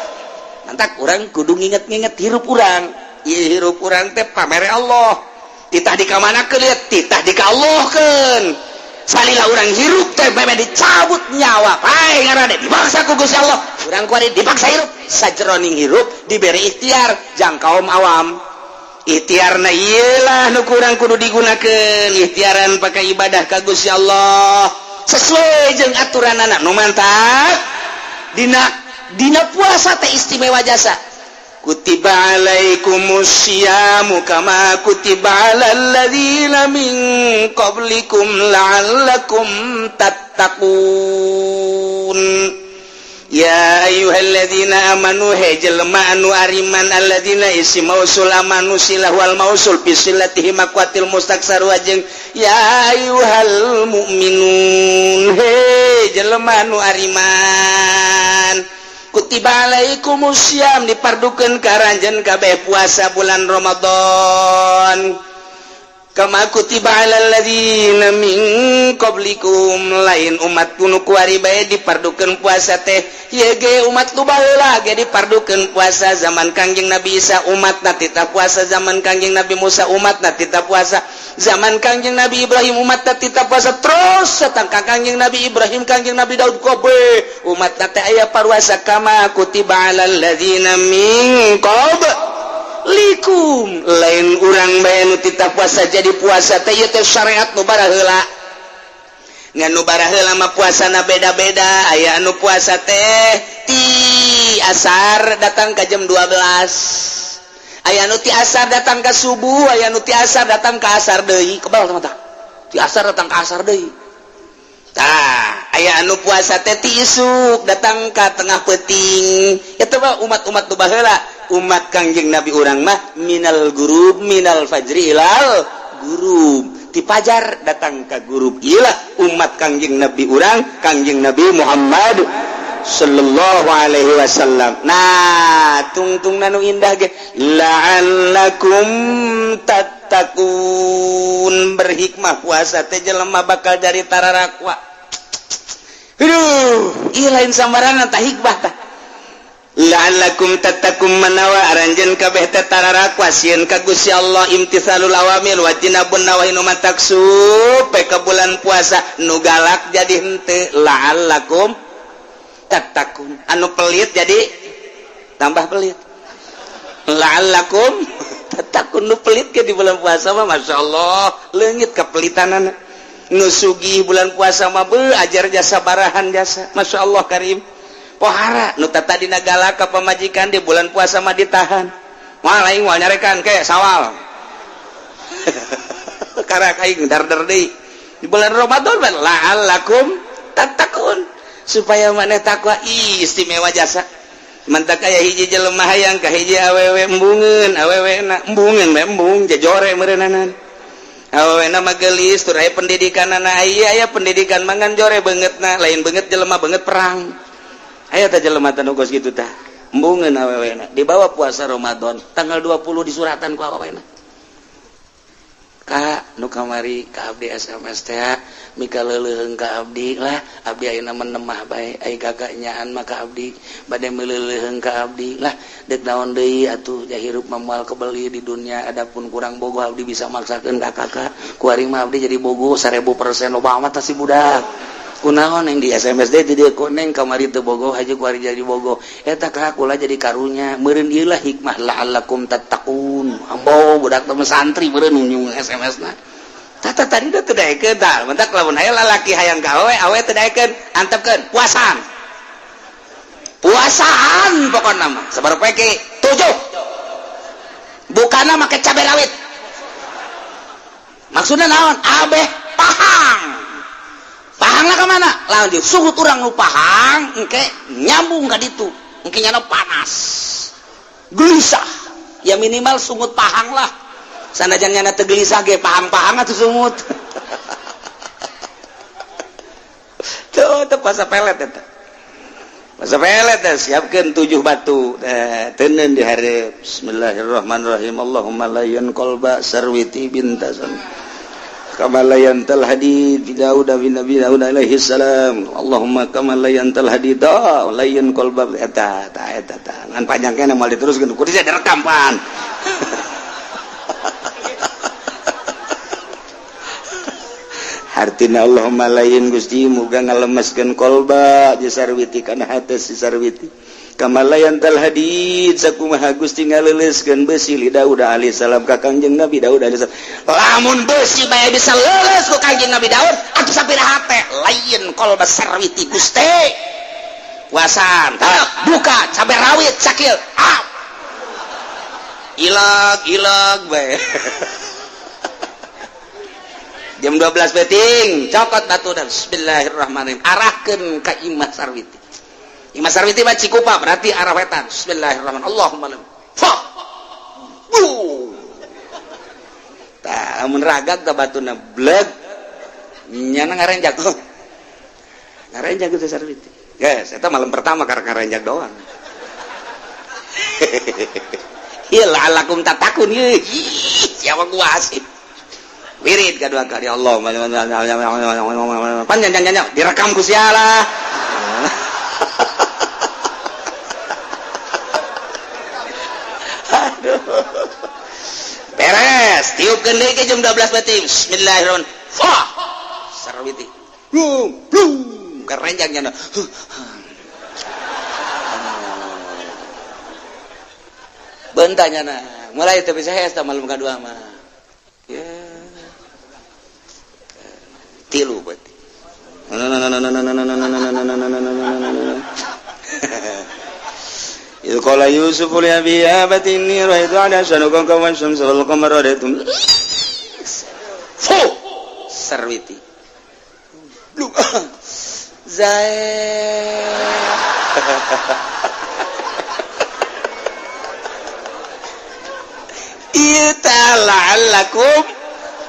nantak urang kudu nginget-nginget hirup urang ieu hirup urang teh pamere Allah titah di kamanakeun liat titah di ka Allahkeun salila urang hirup teh meme dicabut nyawa pae ngaranna dipaksa ku Gusti Allah urang kuari dipaksa hirup sajroning hirup diberi ikhtiar jang kaum awam ikhtiarna iyalah nu kurang kudu digunakeun ikhtiaran pakai ibadah ka Gusti Allah sesuai jeung aturanana nu mantap dina puasa teh istimewa jasa kutiba alaikumus syamu kama kutiba alal ladzina min qablikum la'allakum tattaqun. Ya ayyuhalladzina amanu jelma anu ariman alladzina isi mausul amanu silah wal mausul bisilatihi maqwatil mustaksar wajeng ya ayyuhal mu'minun jelma anu ariman kutiba alaikumus syam dipardukeun karanjeun kabeh puasa bulan Ramadan kama kutiba alal ladzina min qablikum lain umat kuno kuari bae dipardukeun puasa teh ieu ge umat lu baheula ge dipardukeun puasa zaman Kangjeng Nabi Isa umatna tita puasa zaman Kangjeng Nabi Musa umatna tita puasa zaman Kangjeng Nabi Ibrahim umatna tita puasa terus satangka Kangjeng Nabi Ibrahim Kangjeng Nabi Daud kabeh umatna teh aya paruasa kama kutiba alal ladzina min likum lain urang bae nu tita puasa jadi puasa teh ieu teh syariat nu baraheula ngan nu baraheula mah puasana beda-beda aya anu puasa teh ti asar datang ka jam 12 aya nu ti asar datang ka subuh aya nu ti asar datang ka asar deui kebal tah ti asar datang ka asar deui tah aya anu puasa teh ti isuk datang ka tengah peuting eta mah umat-umat nu baheula umat Kangjeng Nabi urang mah minal gurub minal fajri ilal gurub ti pajar datang ka gurub iyalah umat Kangjeng Nabi urang Kangjeng Nabi Muhammad sallallahu alaihi wasallam. Nah tungtungna nu indah ge la'allakum tattaqun berhikmah puasa teh jelema bakal dari tararakwa aduh ieu lain sambaranna tah hikmah tah la'allakum tattaqum manawa aranjeun kabeh teh tararakwa sieun ka Gusti Allah imtitsalul awamir wa tinabun nawahi nu mataksup ka bulan puasa nu galak jadi henteu la'allakum tattaqun anu pelit jadi tambah pelit la'allakum tattaqun nu pelit ke di bulan puasa mah masyaallah leungit kapelitanana nu sugih bulan puasa mah beuh ajar jasa barahan jasa masyaallah karim pohara nu tata dina galak ka pamajikan di bulan puasa mah ditahan moal aing moal nyarekan ke sawal karak aing dar-dar deui di bulan Ramadan la'allakum tattaqun supaya maneh takwa istimewa jasa mantak aya hiji jelema hayang ka hiji awewe embungeun awewena embungeun embung jajore meureunana awewena mah geulis tur aya pendidikanana aya pendidikan mangan jore beungeutna lain beungeut jelema beungeut perang aya teh jelema teh nu geus kitu tah embungeun awewena dibawa puasa Ramadan tanggal 20 di suratan ku awewena Kak nu kamari ka abdi SMS teh mika leuleuheung ka abdi lah abdi ayeuna menemah bae ai gaganyaan maka abdi bade meuleuheung ka abdi lah deuk naon deui atuh jahirup mamoal kebeli di dunia adapun kurang bogoh abdi bisa maksakeun ka kakak kuari mah abdi jadi bogoh 1000% loba amat si budak kunaon yang di SMS teh di koneng kamari teu bogoh aja kuari jadi bogoh eta kakak kula jadi karunya meureun ieu lah hikmah la'allakum tattaqun ambo budak teh santri meureun nyung SMS-na tata tadi teh teu daekeun tah mentak lamun aya lalaki hayang ka awe teu daekeun antepkeun puasaan pokona mah sabar poe ki 7 bukana make cabe rawit maksudna naon abeh pahang lah ke mana? Lanjut suhut orang nu pahang engke nyambung ka ditu engke nyana panas gelisah ya minimal sungut pahang lah sanajan nyana teu gelisah ge pahang-pahang atuh sungut tuh pasa pelet eta pasa pelet siapkeun 7 batu teuneun di hareup bismillahirrahmanirrahim Allahumma layyan qalba sarwiti bintasan kama layantal hadid fi Daud bin Nabi Daud alaihi salam Allahumma kama layantal hadid layyan qalba eta ngan panjang kana moal diteruskeun kudu direkam pan hartina Allahumma layyan Gusti muga ngalemeskeun qalba jasarwiti kana hate si sarwiti kama layantal hadid sakumaha Gusti ngaleuleskeun besi li Daud alaihi salam ka Kangjeng Nabi Daud alaihi salam lamun besi bae bisa leuleus ku Kangjeng Nabi Daud atuh sapiraha teh lain qalba sarwiti Gusti puasan buka cabe rawit sakil ilag bae jam 12 beting cokot batuda bismillahirrahmanirrahim arahkeun ka Imah Sarwiti Imah Sarwiti mah Cikupa berarti arah wetan bismillahirrahmanirrahim Allahumma fa tah mun ragag tah batuna bleg nyana ngarenjak teh Sarwiti guys eta malam pertama karena ngarenjak doang ieu la'allakum tattaqun ieu siapa gua asih wirid kadua kali Allah panjang direkam ku sialah beres tiupkeun deui ke jam 12 bating bismillahirrahmanirrahim fa sarwiti blum kerenjang nya bentanya na mulai teu bisa hesta malam kadua mah ya tilu berarti il qala Yusuf li abi abati inni ra'aytu 'asharata kawkaban syamsa wal qamara ra'aytum sarwiti zae la'allakum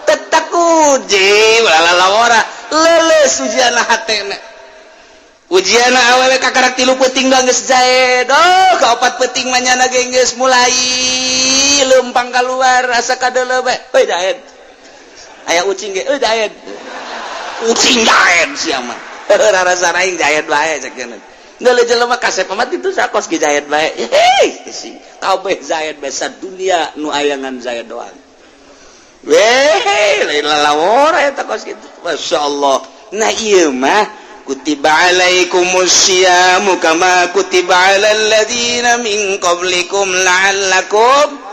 tattaqun je lalawara leles ujianna hatena ujianna awewe kakarak 3 peuting geus jae doh kaopat peuting mah nyana geus mulai leumpang keluar asa kadeuleu bae euy daed aya ucing ge euy daed ucing daed sia mah rarasa aing jaed bae cekeun ngeuleuh jelema kasep mah itu sakos ge jaed bae hei kabeh zaid besa dunia nu ayangan zaid doang weh lain lalawara eta kos kitu masyaallah nah ieu mah kutiba alaikumus syiamu kama kutiba alal ladzina min qablikum la'allakum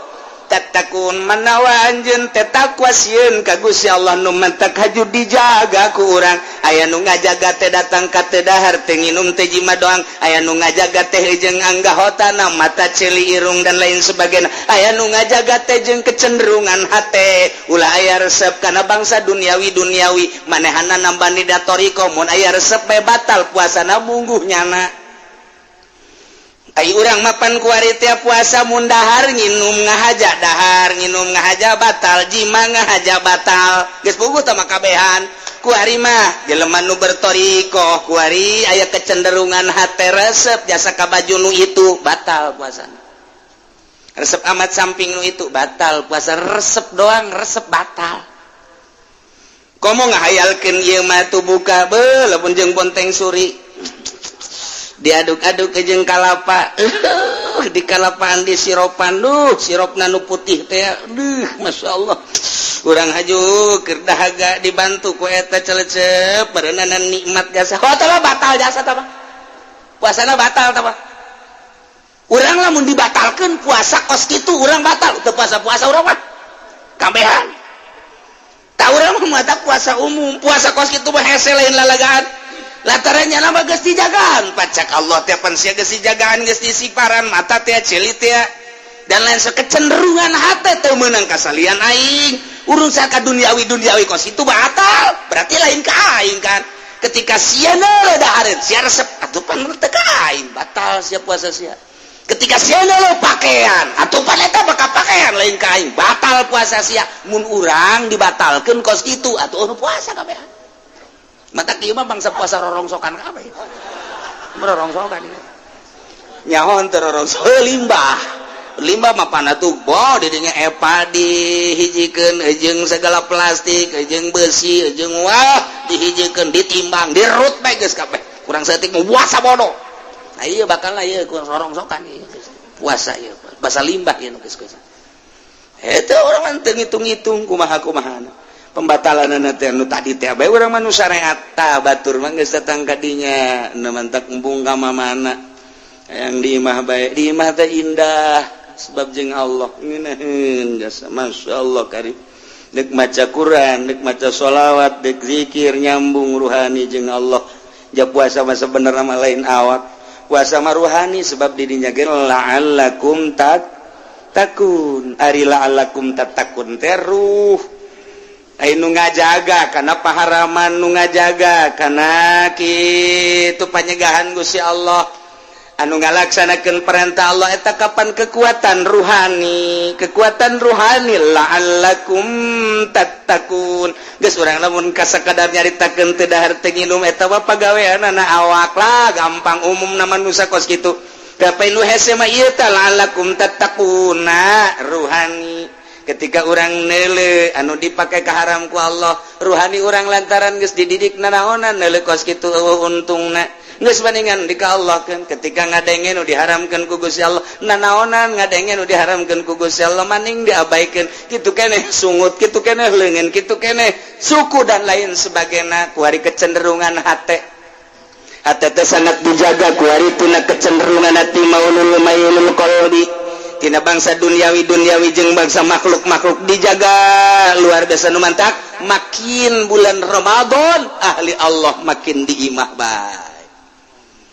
tattaqun manawa anjeun teh takwa sieun ka Gusti Allah nu mantak haju dijaga ku urang aya nu ngajaga teh datang ka teu dahar teh nginum teh jima doang aya nu ngajaga teh jeung anggahotana mata celi irung dan lain sebagainya aya nu ngajaga teh jeung kecenderungan hate ulah aya resep kana bangsa duniawi manehana nambani datoriko mun aya resep bae batal puasana mungguh nyana ai urang mapan kuari teh puasa mun dahar nginum ngahaja dahar nginum ngahaja batal jima ngahaja batal geus puguh teh makabehan kuari mah jelema nu bertorikoh kuari aya kecenderungan hate resep jasa ka baju nu itu batal puasana resep amat samping nu itu batal puasa resep doang resep batal komo ngahayalkeun ieu mah tu buka beuh lamun jeung bonteng suri diaduk-aduk ke jeung kalapa di kalapaan di siropan siropna nu putih teh masyaallah urang haju keur dahaga dibantu ku eta celecep berenana nikmat jasa tah batal jasa tah puasana batal tah urang lamun dibatalkeun puasa kos kitu urang batal teu puasa urang mah kambehan tah urang mah mata puasa umum puasa kos kitu mah hese lain lalagaan latarannya nama geus dijagaan pacak Allah teh pan sia geus dijagaan geus disiparan mata teh cilit teh dan lain kecenderungan hate teu meunang kasalian aing urang saka duniawi kos itu batal berarti lain ka aing kan ketika sia neuleuh dahareun sia resep atuh pan teu ka aing batal sia puasa sia ketika sia neuleuh pakaian atuh pan eta bakal pakaian lain ka aing batal puasa sia mun urang dibatalkeun kos kitu atuh puasa kabeh mata kieu mah bangsa puasa rorongsokan kabeh. Rorongsokan ieu. Nyahoan teu rorongso limbah mah panatuh bo di dinya epa dihijikeun jeung segala plastik jeung besi jeung wah dihijikeun ditimbang dirut bae geus kabeh. Kurang saeutik mah puasa bodoh. Nah ieu bakalna ieu rorongsokan ieu. Puasa ieu. Basa limbah ieu geus. Eta urang teu ngitung-ngitung kumaha-kumahana. Pembatalan teh nu tadi teh bae urang mah nu syariat tah batur mah geus datang ka dinya nu mantak embung ka mamana yang di imah bae di imah teh indah sebab jeung Allah ngeunaheun jasa masyaallah karim deuk maca Quran deuk maca sholawat deuk zikir nyambung ruhani jeung Allah ja puasa mah sabenerna mah lain awak puasa mah ruhani sebab di dinya ge la'allakum takun ari la'allakum tatakun teh ruh nu ngajaga karena paharaman nu ngajaga karena kitu panyegahan Gusti Allah anu ngalaksanakeun perintah Allah eta kapan kekuatan ruhani la'allakum tattaqun geus urang lamun kasakadar nyaritakeun teu dahar teu nginum eta mah pagaweanna awak lah gampang umum na manusia kos kitu gapai nu hese mah ieu tah la'allakum tattaquna ruhani ketika orang neuleuh anu dipakai ka haram ku Allah ruhani orang lantaran geus dididik nanaonan neuleuh kos kitu untungna geus bandingan di ka Allah kan ketika ngadenge nu diharamkeun ku Gusti Allah nanaonan ngadenge nu diharamkeun ku Gusti Allah maning diabaikeun kitu keneh sungut kitu keneh leungeun kitu keneh suku dan lain sebagainya ku hari kecenderungan hate teh sangat dijaga ku hari tuna kecenderungan hati maulul mayulul qalbi tina bangsa duniawi jeung bangsa makhluk dijaga luar biasa nu mantak makin bulan Ramadan ahli Allah makin diimah bae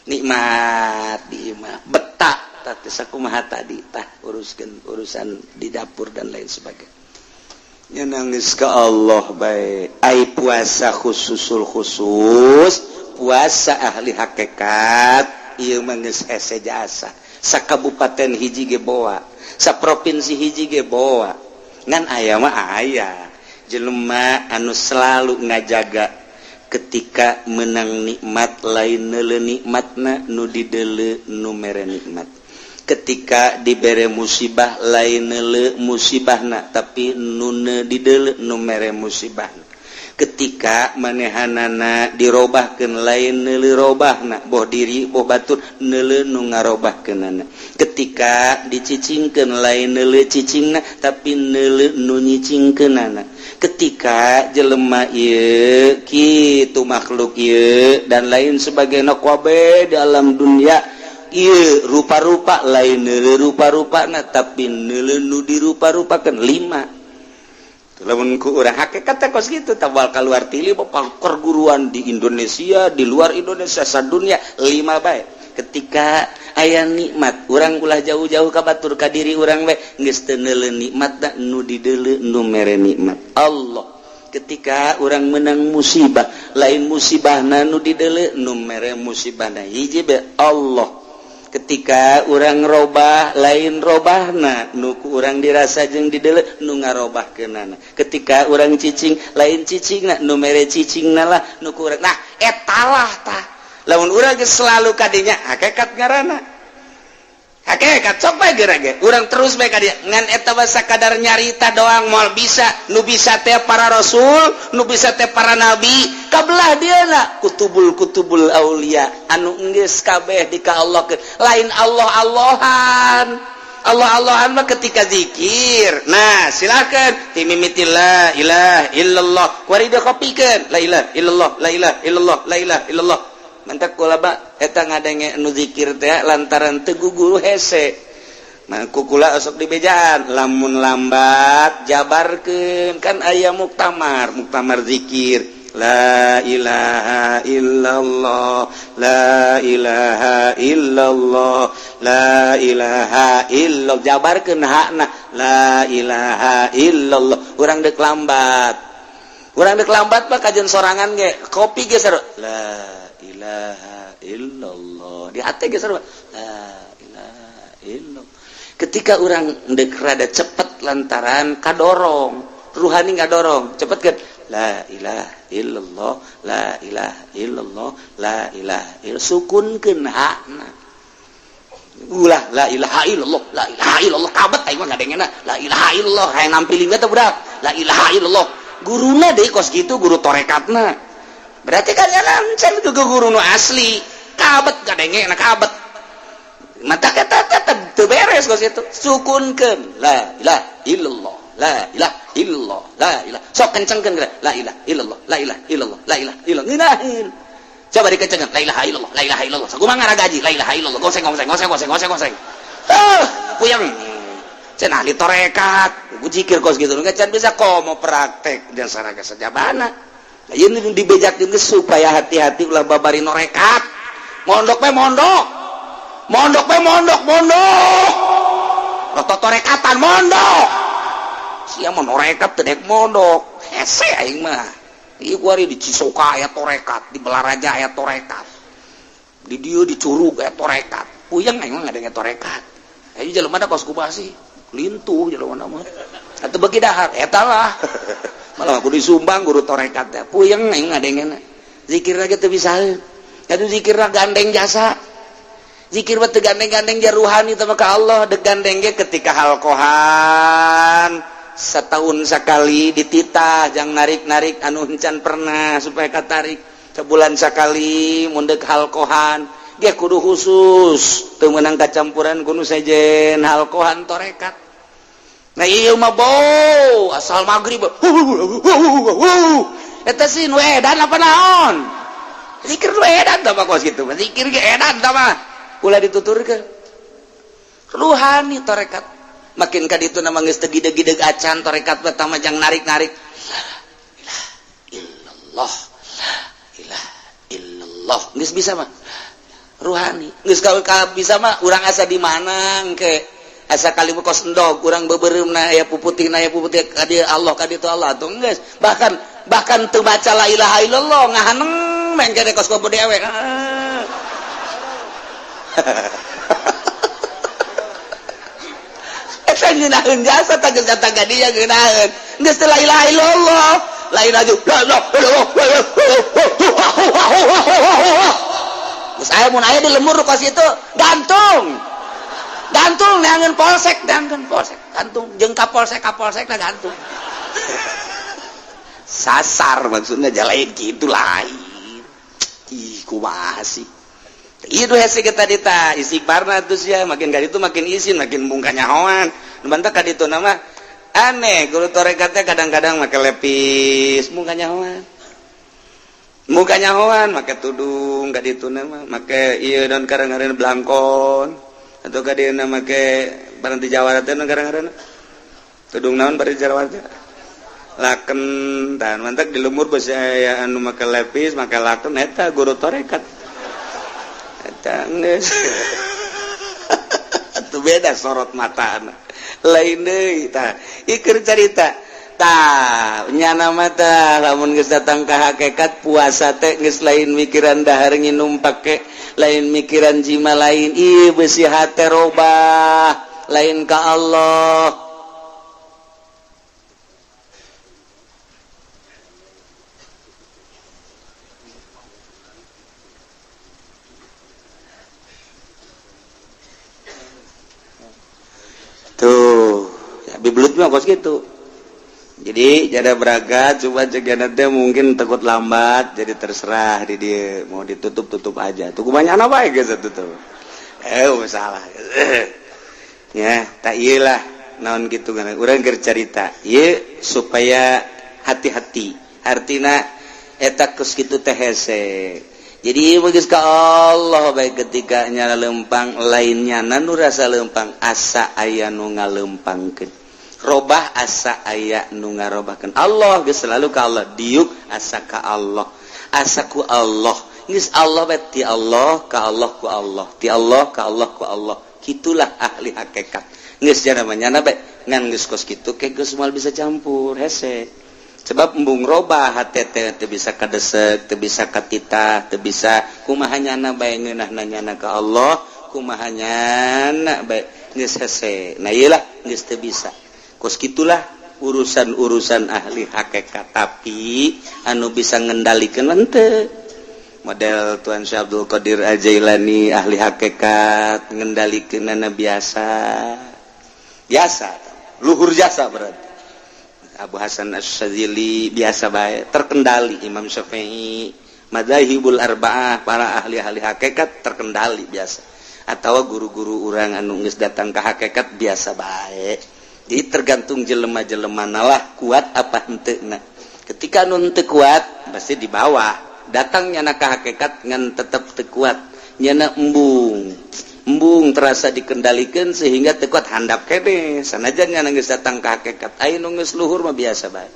nikmat diimah betah tah sakumaha tadi tah uruskeun urusan di dapur dan lain sebagainya nya nangis ka Allah bae ai puasa khusus puasa ahli hakikat ieu mah geus hese jasa sakabupaten hiji ge boa saprovinsi hiji ge boa ngan aya mah aya jelema anu selalu ngajaga ketika menang nikmat lain neuleuh nikmatna nu dideuleu nu mere nikmat ketika dibere musibah lain neuleuh musibahna tapi nu dideuleu nu mere musibahna ketika manehanana dirobahkeun lain neuleuh robahna boh diri boh batur neuleuh nu ngarobahkeunana ketika dicicingkeun lain neuleuh cicingna tapi neuleuh nu nyicingkeunana ketika jelema ieu kitu makhluk ieu dan lain sebagainya kabeh di alam dunia ieu rupa-rupa lain neuleuh rupa-rupana tapi neuleuh nu dirupa-rupakeun 5 lamun ku urang hakikat teh kos kitu tabal kaluar tili perguruan di Indonesia di luar Indonesia sadunya 5 bae ketika aya nikmat urang ulah jauh-jauh ka batur ka diri urang we geus teu neuleuh nikmatna nu dideuleu nu mere nikmat Allah ketika urang menang musibah lain musibahna nu dideuleu nu mere musibahna hiji be Allah ketika orang robah lain robahna nuku orang dirasa jeung didelek nu ngarobahkeunana ketika orang cicing lain cicingna nu mere cicingna lah nuku urang nah etalah tah lamun urang geus selalu kadinya hakikat ngaranna hakikat sok bae geurang urang terus bae ka dieu ngan eta basa kadar nyarita doang moal bisa nu bisa teh para rasul nu bisa teh para nabi kabelah dieuna kutubul aulia anu geus kabeh di ka Allah lain Allah-Allahan Allah-Allahan mah ketika zikir nah silakan timimiti la ilaha illallah warida kopikeun la ilaha illallah la ilaha illallah la ilaha illallah mantak kulaba eta ngadenge anu zikir teh lantaran teu guguru hese nah kukula osok di bejaan lamun lambat jabarkeun kan aya muktamar zikir la ilaha illallah la ilaha illallah la ilaha illallah jabarkeun hakna la ilaha illallah urang deuk lambat mah kajian sorangan ge kopi ge sarua la ilaha illallah di hati ge sarua la ilaha illallah ketika urang deuk rada cepet lantaran kadorong ruhani ngadorong cepetkeun la ilaha illallah la ilaha illallah la ilaha illallah sukunkeun hakna ulah la ilaha illallah la ilaha illallah kabet aing mah ngadengena la ilaha illallah hayang nampilin teh budak la ilaha illallah guruna deui kos kitu guru torekatna berarti kan can guru nu asli kabet ngadengena kabet mata kata teu beres kos kitu sukunkeun la ilaha illallah la ilaha illallah la ilaha sok kencengkeun la ilaha illallah la ilaha illallah la ilaha illallah ngeunaheun coba dikencengkeun la ilaha illallah la ilaha illallah sakumaha ngaragaji la ilaha illallah goseng puyeng cenah ahli tarekat zikir kos gitu can bisa komo praktek dan sareng sajabana ieu nu dibejakeun supaya hati-hati ulah babari norekat mondok roto torekatan mondok sia mah norekat teu dek mondok hese aing mah ieu kuari di Cisoka aya torekat di Belaraja aya torekat di dieu di Curug aya torekat puyeng aing mah ngadenge torekat ayo jelema da kos kubasi lintuh jelema mah atuh beuki dahar eta lah malah kudu disumbang guru torekat teh puyeng aing ngadengena zikir lagi teu bisaeun atuh zikirna gandeng jasa zikir mah teu gandeng-gandeng jaruhani teh ka Allah deg gandeng ge ketika halkohan setahun sekali dititah jang narik-narik anu encan pernah supaya katarik sebulan sekali mun deuk halkohan ge kudu khusus teu meunang kacampuran kudu sejen halkohan torekat nah ieu mah bau asal magrib eta sih nu edan apa naon zikir nu edan tah kos kitu zikir ge edan tah mah ulah dituturkeun ruhani torekat makin ka ditu nama geus teu gideg-gideg acan torekat pertama jang narik-narik la ilaha illallah geus bisa mah ruhani geus ka bisa mah urang asa di mana engke asa kali kos endog urang beubeureummna aya puputihna aya puputih ka dieu Allah ka ditu Allah atuh geus bahkan teu baca la ilaha illallah ngahaneng mengke kos ka dewe eta ngeunaheun jasa tangga dia ngeunaheun geus teu la ilaha illallah lain aja geus aya mun aya di lemur kos itu gantung neangeun polsek gantung jeung kapolsek na gantung sasar maksudnya jalain kitu lain ih kumaha sih itu hese kita dita istighfarna terus ya makin kali itu makin izin makin bungkanya hoan bantah kali itu nama aneh guru torekatnya kadang-kadang make lepis bungkanya hoan make tudung kali itu nama make iya dan kadang-kadang belangkon atau kadang make barang di Jawa teh kadang-kadang tudung naon bari Jawa teh laken dan mantak di lumur basa aya anu make lepis make laken eta guru torekat tangis atuh beda sorot mata lain deui tah ieu keur carita nyana mata lamun geus datang ka hakikat puasa teh geus lain mikiran dahar nginum pake lain mikiran jima lain ieu beusi hate robah lain ka Allah tuh ya biblut mah kos gitu. Jadi jada beragat coba cegana teh mungkin takut lambat jadi terserah di dia mau ditutup aja tuh banyak anak baik guys tutup salah ya tak iyalah naon gitu kan urang keur carita ieu supaya hati-hati artina eta geus kitu teh hese jadi geus ka Allah baik ketika nyala lempang lainnya nu rasa lempang asa aya nu ngalempangkeun robah asa aya nu ngarobahkeun Allah geus selalu ka Allah diuk asa ka Allah asa ku Allah geus Allah bae ti Allah ka Allah ku Allah ti Allah ka Allah ku Allah kitulah ahli hakikat geus jana manyana bae ngan geus kos kitu ke geus moal bisa campur hese sebab embung robah hate teh teu bisa kadesek teu bisa katitah teu bisa kumaha nyana bae ngeunahna nyana ka Allah kumaha nyana bae geus hese nah ieu lah geus teu bisa kos gitulah urusan-urusan ahli hakikat tapi anu bisa ngendalikeun henteu model Tuan Syekh Abdul Qadir Al-Jailani ahli hakikat ngendalikeunana biasa luhur jasa berarti Abu Hasan Asy-Syadzili biasa bae terkendali Imam Syafi'i madzhabul arba'ah para ahli-ahli hakikat terkendali biasa atawa guru-guru urang anu geus datang ka hakikat biasa bae. Jadi tergantung jelema-jelema nalah kuat apa henteuna. Ketika anu teu kuat pasti di bawah. Datang nyana ka hakikat ngan tetep teu kuat. Nyana embung terasa dikendalikeun sehingga teu kuat handap kene. Sanajan nyana geus datang ka hakikat. Aya nu geus luhur mah biasa bae.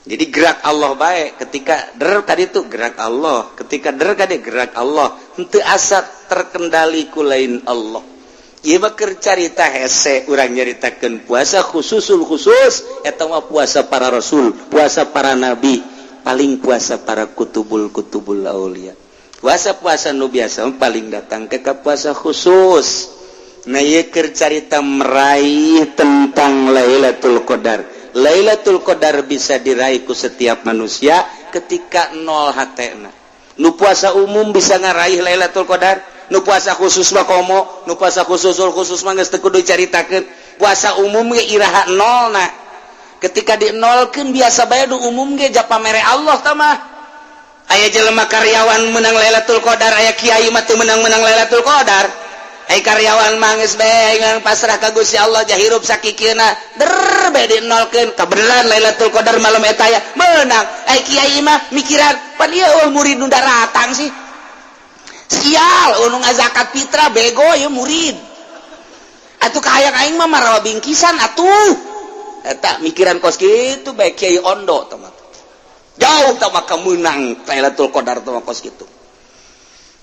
Jadi gerak Allah bae ketika der tadi itu gerak Allah, ketika der kade gerak Allah. Henteu asa terkendali ku lain Allah. Ieu mah keur carita hese urang nyaritakeun puasa khusus eta mah puasa para rasul, puasa para nabi, paling puasa para kutubul aulia. Puasa nu biasa paling datang ke puasa khusus. Nah ieu keur carita meraih tentang Lailatul Qadar. Lailatul Qadar bisa diraih ku setiap manusia ketika nol hatena. Nu puasa umum bisa ngaraih Lailatul Qadar. Nu puasa khusus mah komo, nu puasa khusus mah geus teu kudu caritakeun. Puasa umum ge iraha nolna. Ketika dinolkeun biasa bae nu umum ge ja pamere Allah tah mah. Aya jelema karyawan menang Lailatul Qadar, aya kiai mah teu menang-menang Lailatul Qadar. Aya karyawan mah geus bae ngan pasrah ka Gusti Allah jahirup sakikieuna, der bae dinolkeun kabeneran Lailatul Qadar malam eta ya menang. Aya kiai mah mikiran pan ieu murid nu daratang sih. Sial, unung zakat fitrah bego ya murid. Atuh kahayang aing mah marawa bingkisan atuh. Eta mikiran kos kitu bae Kiai Ondo teman. Jauh tah mah kemenang Lailatul Qadar tah kos kitu.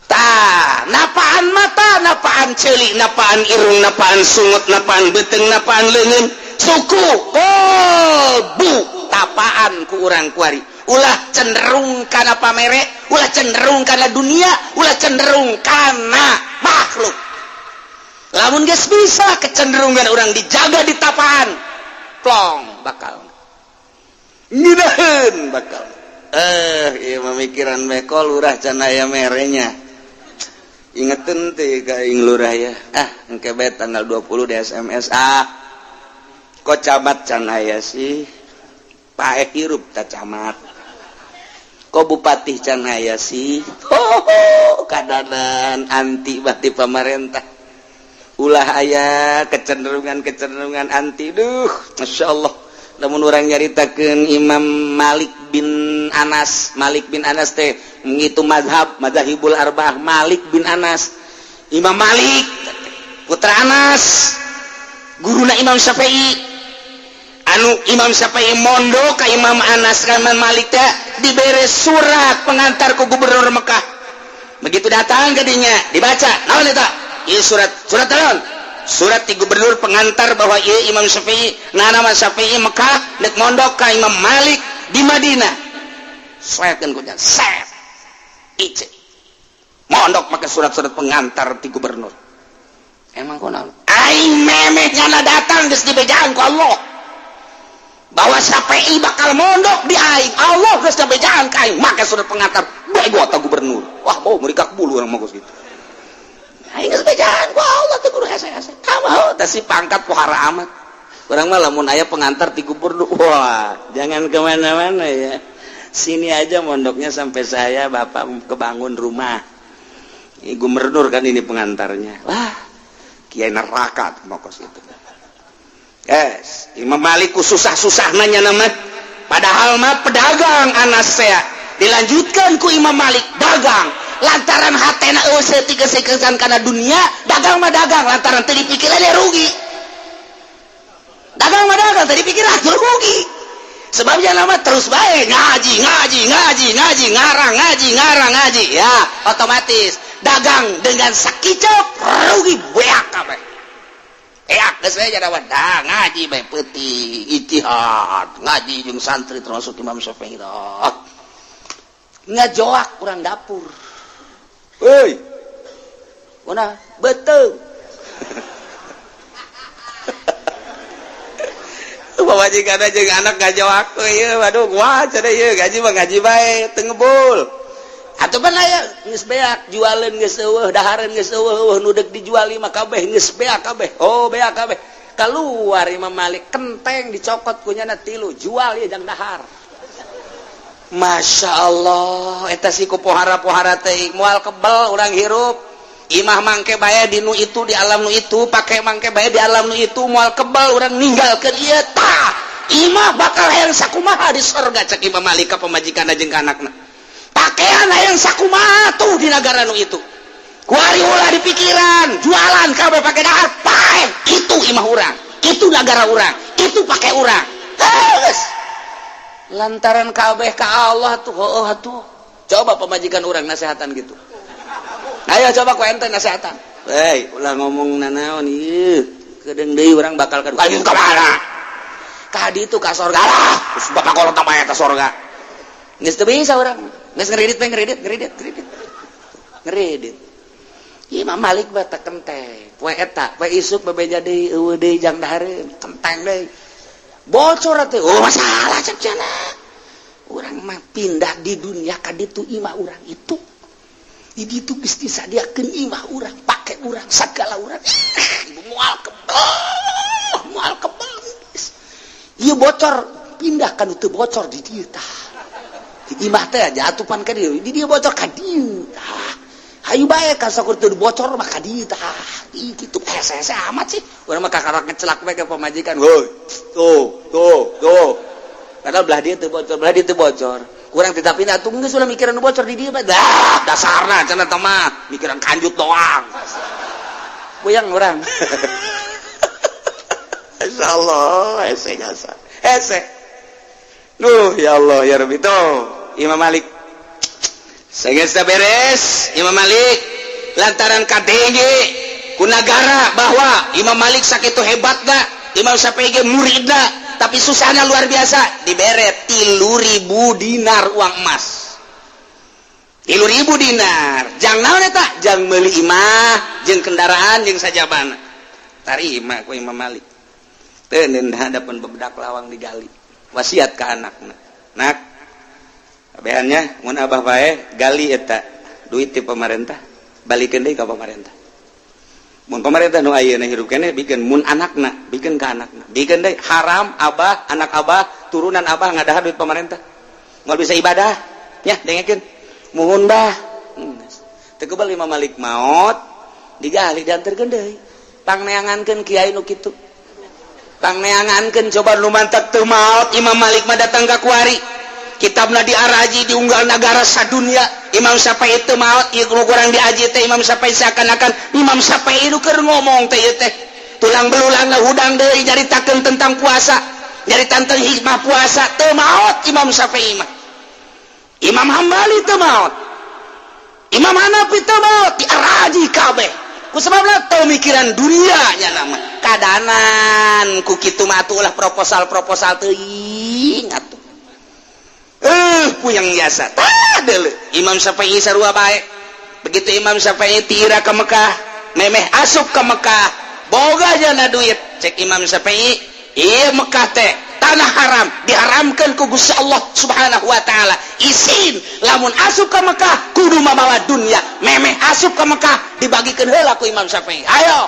Tah, napaan mata, napaan ceulik, napaan irung, napaan sungut, napaan beteng, napaan leungeun, suku. Oh, bu, tapaan ku urang kuari. Ulah cenderung kana pamere, ulah cenderung kana dunia, ulah cenderung kana makhluk. Lamun geus bisa kecenderungan orang dijaga di tapaan, plong bakal. Ngidaheun bakal. Ieu mamikiran mekol urah can aya merenya. Ingeteun teh ka ing lurah ya. Engke bae tanggal 20 di SMS. Kok camat can aya sih? Pae hirup ta camat. Kok bupati can aya sih? Kadanan anti bati pamarentah. Ulah aya kecenderungan anti. Duh, masyaallah. Lamun urang nyaritakeun Imam Malik bin Anas teh ngitu madzhabul arba'ah Malik bin Anas. Imam Malik putra Anas, guruna Imam Syafi'i. Anu Imam Syafi'i mondo ka Imam Anas Rahman Malik teh dibere surat pengantar ku gubernur Mekah. Begitu datang ke dinya dibaca, naon eta? Ieu surat naon? surat ti gubernur pengantar bahwa ieu Imam Syafi'i nama Syafi'i Mekah dek mondok ka Imam Malik di Madinah saekeun ku jan set ice mondok make surat-surat pengantar ti gubernur emang kunaon aing memeh nyana datang geus dibejaan ku Allah bahwa Syafi'i bakal mondok di aing Allah geus dibejaan ka aing make surat pengantar bego ta gubernur wah mau merikak bulu urang mah geus kitu aing geus bejaan ku Allah teh guru hese-hese kamau teh si pangkat pohara amat urang mah lamun aya pengantar ti gubernur wah jangan kemana-mana ya sini aja mondoknya sampai saya bapak kebangun rumah gubernur kan ini pengantarnya wah kiai neraka mokos itu yes Imam Malik ku susah-susah nanya nama padahal mah pedagang anas saya dilanjutkan ku Imam Malik dagang lantaran hatena eueuh setik-setikan kana dunia dagang mah dagang lantaran teu dipikir ade rugi dagang mah dagang teu dipikir ade rugi sebabnya nama terus bae ngaji ngarang ya otomatis dagang dengan sakicok rugi beak kabeh eak geus we jadawan ngaji bae peuting ijtihad ngaji jeung santri termasuk Imam Syafi'i ngajoak urang dapur heuy kuna beteung pamajikan jeung anak ngajoak ieu waduh kumaha cenah ieu gaji mah gaji bae teu ngebul atuh pan aya geus beak jualeun geus eueuh dahareun geus eueuh nu deuk dijuali mah kabeh geus beak kabeh oh beak kabeh keluar Imam Malik kenteng dicokot ku nyana 3 jual ieu jang dahar Masya Allah eta si ku pohara-pohara teh moal kebel urang hirup imah mangke bae di nu itu di alam nu itu pake mangke bae di alam nu itu moal kebel urang ninggalkeun ieu tah imah bakal hayang sakumaha di surga cek Imam Malik ka pamajikanna jeung ka anakna pakaian hayang sakumaha tuh di negara nu itu kuari ulah di pikiran jualan kabeh pake dahar paeh itu imah urang itu negara urang itu pake urang geus lantaran kabeh ka Allah tuh heueuh atuh coba pamajikan urang nasehatan gitu ayo coba ku ente nasehatan hei ulah ngomong nanaon ieu kedeung deui urang bakal ka dieu ka mana ka ditu ka sorga lah terus bapak kolot tamaya ka sorga geus teu bisa urang geus ngredit Imam Malik bae teh kenteng poe eta poe isuk bebeja deui eueuh deui jang dahareun kenteng deui bocor teh oh masalah cek cenah urang mah pindah di dunia ka ditu imah urang itu di ditu geus disadiakeun imah urang pake urang sagala urang moal kebel ieu bocor pindah ka teu bocor di dieu tah di imah teh aja atupan ka dieu di dieu bocor ka dieu tah hayu bae ka sakur teu bocor mah ka dieu tah kitu hese-hese amat sih urang mah kakarak ngecelak bae ka pamajikan woi tuh padahal belah dia teu bocor kurang ditapina atuh geus ulah mikiran nu bocor di dieu mah dah dasarna cenah teh mah mikiran kanjut doang puyeng urang insyaallah hese ya Allah ya Rabbi tuh Imam Malik sagesa beres Imam Malik lantaran KDG ku negara bahwa Imam Malik sakitu hebatna Imam Syafi'i ge muridna tapi susahnya luar biasa dibere 3.000 dinar uang emas 3.000 dinar jang naon eta jang meuli imah jeung kendaraan jeung sajabana tarima ku Imam Malik teu neun hadapan bebedak lawang digali wasiat ka anakna nak abehannya mun abah bae gali eta duit ti pemerintah balikeun deui ka pemerintah mun pemerintah nu ayeuna hirup keneh bikin mun anakna bikin ka anakna bikin deui haram abah anak abah turunan abah ngadahar duit pemerintah moal bisa ibadah nya dengekeun muhun bah teu keubal Imam Malik maot digali dianterkeun deui pangneangankeun kiai nu kitu pangneangankeun coba nu mantap teu maot Imam Malik mah datang ka kuari kitabna diaraji diunggal negara sadunia Imam Syafi'i teu maot ieu kurang diaji teh Imam Syafi'i seakan-akan Imam Syafi'i nu keur ngomong teh ieu teh tulang belulangna hudang deui nyaritakeun tentang puasa nyaritakeun tentang hikmah puasa teu maot Imam Syafi'i mah Imam Hambali teu maot Imam Hanafi teu maot diaraji kabeh ku kusababna teu mikiran dunianya nama kadanan ku kitu mah ulah proposal teuing atuh puyang biasa tah deuleu Imam Syafi'i sarua bae begitu Imam Syafi'i tira ka Mekah memeh asup ka Mekah boga jana duit cek Imam Syafi'i ieu Mekah teh tanah haram diharamkan ku Gusti Allah Subhanahu wa taala isin lamun asup ka Mekah kudu mabawa dunya memeh asup ka Mekah dibagikeun heula ku Imam Syafi'i ayo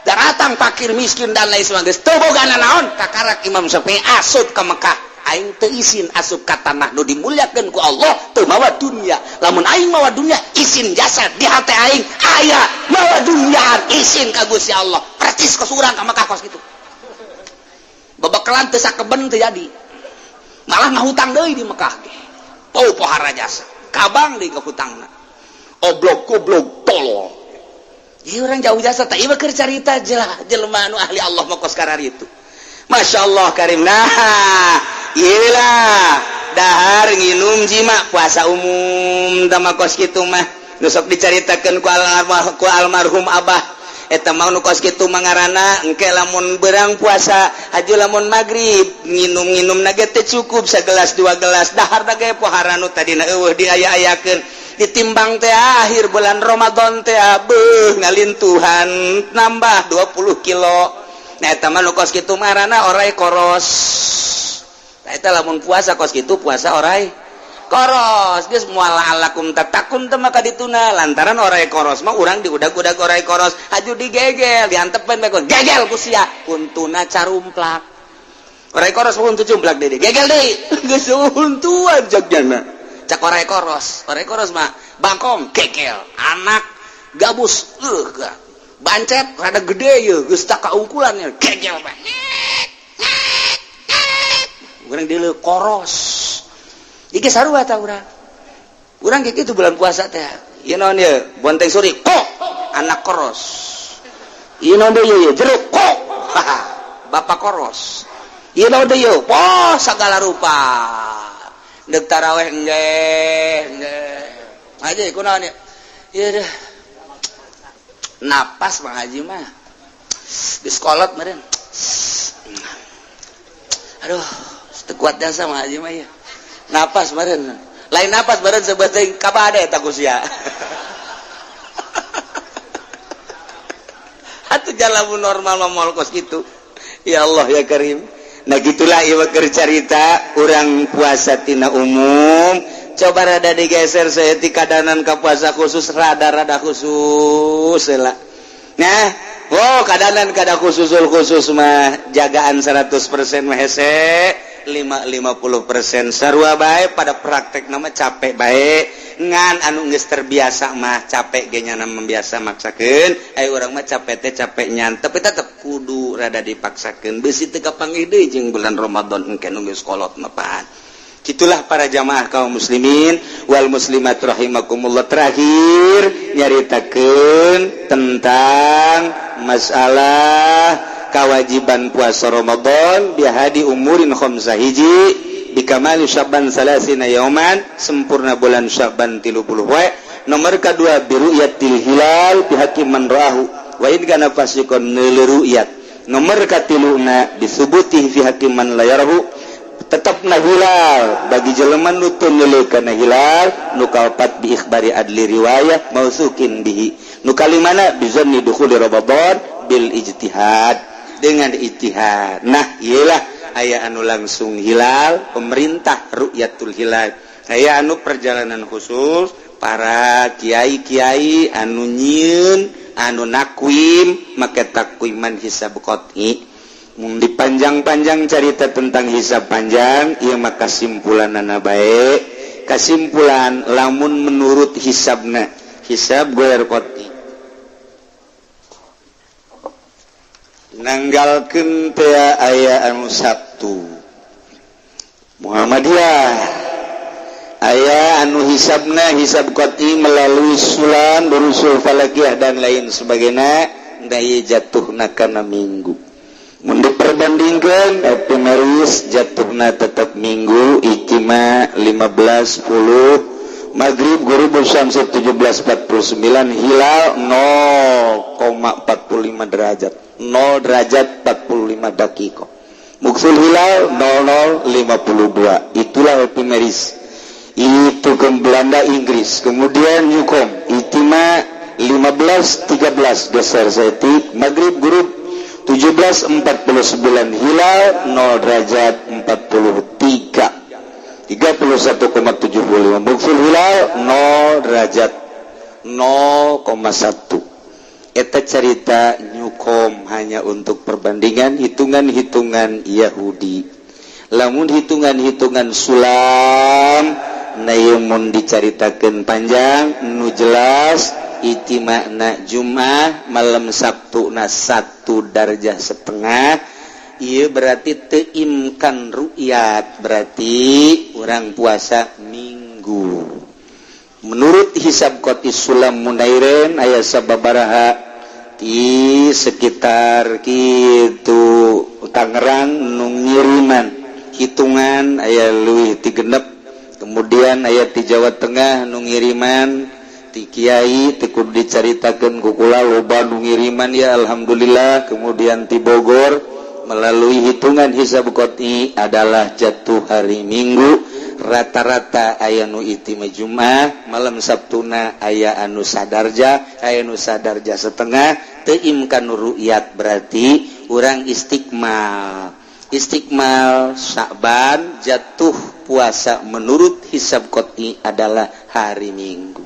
datang fakir miskin dan lain sebagainya teu bogana naon kakarak Imam Syafi'i asup ka Mekah aing teu isin asup ka tanah nu dimuliakeun ku Allah teu mawa dunya lamun aing mawa dunya isin jasad di hate aing aya mawa dunya isin ka Gusti Allah percis ka surang ka Mekah kos kitu babakalan teu sakeben teu jadi malah ngahutang deui di Mekah ge teu pohara jasa kabang deui ka hutangna oblok goblok tolol ieu urang jauh jasa teh ieu keur carita jelema anu ahli Allah mah kos karari itu Masya Allah karim nah iyalah dahar nginum jima puasa umum tama kos kitu mah nu sok dicaritakeun ku almarhum abah eta mah nu kos kitu mangarana engke lamun beurang puasa haju lamun magrib nginum-nginumna ge teh cukup sagelas dua gelas dahar da ge pohara nu tadina eueuh diaya-ayakeun ditimbang teh akhir bulan Ramadan teh beuh ngalintuhan nambah 20 kilo nah eta mah nu kos kitu marana orai koros nah eta lamun puasa kos kitu puasa orai koros geus moal alakum tatakun teh maka dituna lantaran orai koros mah urang diudag-udag orai koros haju digegel diantepen bae gegel ku sia untuna carumplak orai koros mah untu cumplak deui gegel deui geus untuan jagjana cak orai koros mah bangkong gegel anak gabus bancet rada gede ya geus tak kaungkulannya gegel mah urang deuleu koros iki sarua ta urang ge kitu bulan puasa teh ieu naon ye bonteng suri kok anak koros ieu naon deui ye jeruk kok bapak koros ieu naon deui ye poh sagala rupa deuk tarawih nggeh aja kunaon ye ieu deh napas Bang Haji mah geus kolot meureun aduh teu kuat jasa Bang Haji mah ya napas meureun lain napas meureun sebeuting kabade eta ku sia atuh jalamun normal mah moal kos kitu ya Allah ya Karim nah gitulah ieu keur carita urang puasa tina umum coba rada digeser saya ti kadanan ka puasa khusus rada khusus lah nah kadanan kada khusus mah jagaan 100% mah hese 50% sarua bae pada praktek nama capek bae ngan anu geus terbiasa mah capek ge nya membiasa maksakeun aya urang mah capek teh capek nyan tapi tetep kudu rada dipaksakeun beusi teu kapanggih deui jeung bulan Ramadan engke nu geus kolot mah pan itulah para jamaah kaum muslimin wal muslimat rahimakumullah terakhir nyaritakeun tentang masalah kewajiban puasa Ramadan bihadi umurin khamsah hiji bikamali Sya'ban salasina yauman sempurna bulan Sya'ban 30 wae nomor kedua biru'yatil hilal bihaqi man ra'ahu wa in kana fasiqan liru'yat nomor katiluna disubuti fi haqqi man la yarahu tetapna hilal bagi jelema nu teu neuleukeun hilal nu kaopat bi ikhbari adli riwayah mausukin bihi nu kalimana bizanni dukhuli Ramadan bil ijtihad dengan ijtihad nah iyalah aya anu langsung hilal pemerintah ru'yatul hilal aya anu perjalanan khusus para kiai-kiai anu nyieun anu nakwim make takwiman hisab qat'i mun dipanjang-panjang cerita tentang hisab panjang ieu mah kasimpulanna bae kasimpulan lamun menurut hisabna hisab ghair qat'i nanggalkeun teh aya anu Sabtu Muhammadiyah aya anu hisabna hisab qat'i melalui sulan berusul falakiyah dan lain sebagainya daya jatuhna kana minggu mun diperbandingkeun primaris jatuhna tetap minggu ijtima 15 10 Maghrib ghurubus syams 17:49, hilal 0,45 derajat, 0 derajat 45 dakiko. Muksul hilal 00:52. Itulah epimeris. Itu ke Belanda Inggris. Kemudian Yukom Itima 15:13 geser setik. Maghrib ghurub 17:49, hilal 0 derajat 43. 31,75. Muksul hilal 0 derajat 0,1. Eta cerita nyukom hanya untuk perbandingan hitungan-hitungan Yahudi. Lamun hitungan-hitungan sulam namun dicaritakeun panjang nu jelas iti makna Jumat malam Sabtu na 1 darajah setengah. Iya berarti teimkan ru'yat, berarti orang puasa minggu. Menurut hisab Qotis Sulam Munairen aya sababaraha di sekitar kitu Tangerang nu ngiriman hitungan aya leuwih ti genep. Kemudian aya di Jawa Tengah nu ngiriman ti kiai ti kudu dicaritakeun ku kula loba nu ngiriman ya alhamdulillah. Kemudian ti Bogor melalui hitungan hisab qot'i adalah jatuh hari Minggu. Rata-rata aya nu itimah Jumat, malam Sabtuna aya anu sadarja, aya nu sadarja setengah. Teu imkan ru'yat berarti urang istiqmal Sya'ban jatuh puasa menurut hisab qot'i adalah hari Minggu.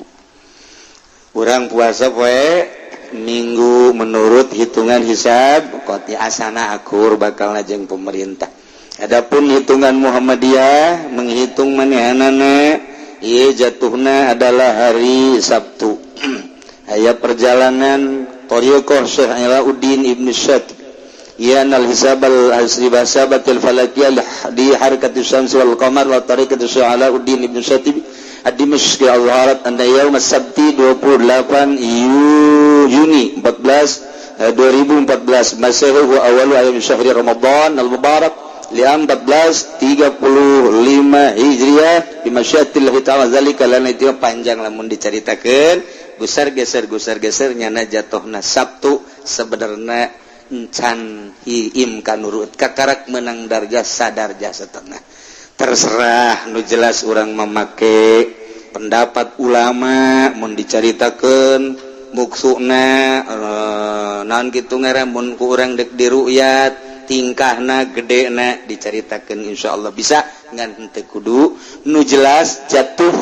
Urang puasa poe Minggu menurut hitungan hisab qot'i asana akur bakal najeng pemerintah. Adapun hitungan Muhammadiyah menghitung manehanana ieu jatuhna adalah hari Sabtu. Aya perjalanan Thariqah Syekh Alauddin Ibnu Syatib yanal hisab al-asri basabatil falakiyah di harakatus syams wal qamar wa tariqatus Syekh Alauddin Ibnu Syatib ad-Dimashqi al-Harat anda yaum as-sabti 28 Juni 2014 Masehu wa awalu ayam syahri Ramadan al-Mubarak liam 1435 Hijriah di masyiatillah ta'ala zalika lana itu panjang lamun dicaritakeun gusar geser nyana jatuhna Sabtu sebenarnya encan hiim kanurut kakarak menang darjah sadarjah setengah. Terserah nu jelas orang memakai pendapat ulama mun dicaritakeun muksuna naon kitu ngaran mun ku urang dek diruyat tingkahna gedena dicaritakeun insyaallah bisa ngan teu kudu nu jelas jatuh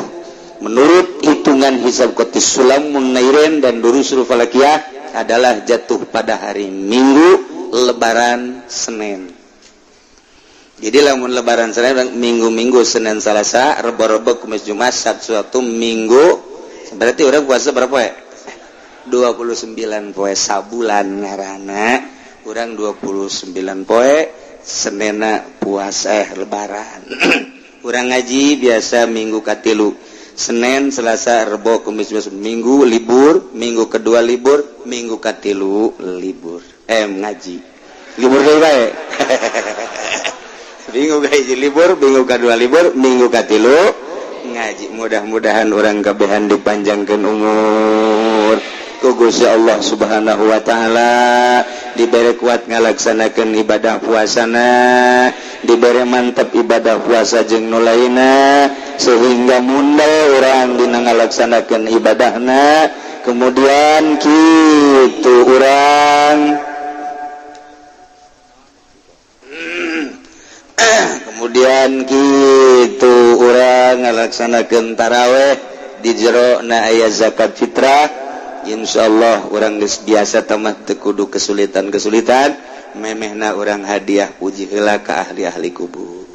menurut hitungan hisab Qotis Sulam Munairen dan Durusul Falakiyah adalah jatuh pada hari Minggu Lebaran Senin. Jadi lamun lebaran Senin minggu-minggu Senin Selasa Rebo-rebo Kamis Jumat Sabtu Minggu berarti orang puasa berapa ya? 29 poe sabulan ngaranna urang 29 poe Senena puasa lebaran. Urang ngaji biasa minggu katilu Senin Selasa Rebo Kamis Jumat Minggu libur, minggu kedua libur, minggu katilu libur. Ngaji libur bae. Minggu kahiji libur, minggu kedua libur, minggu katilu ngaji. Mudah-mudahan orang kabehan dipanjangkeun umur ku Gusti Allah Subhanahu wa taala, diberi kuat ngalaksanakeun ibadah puasana, diberi mantap ibadah puasa jeung nu lainna sehingga mundal urang dina ngalaksanakeun ibadahna. Kemudian kitu urang kemudian gitu orang ngalaksanakeun tarawih di jero na aya zakat fitrah insyaallah orang geus biasa tamah teu kudu kesulitan memehna orang hadiah puji heula ka ahli-ahli kubur.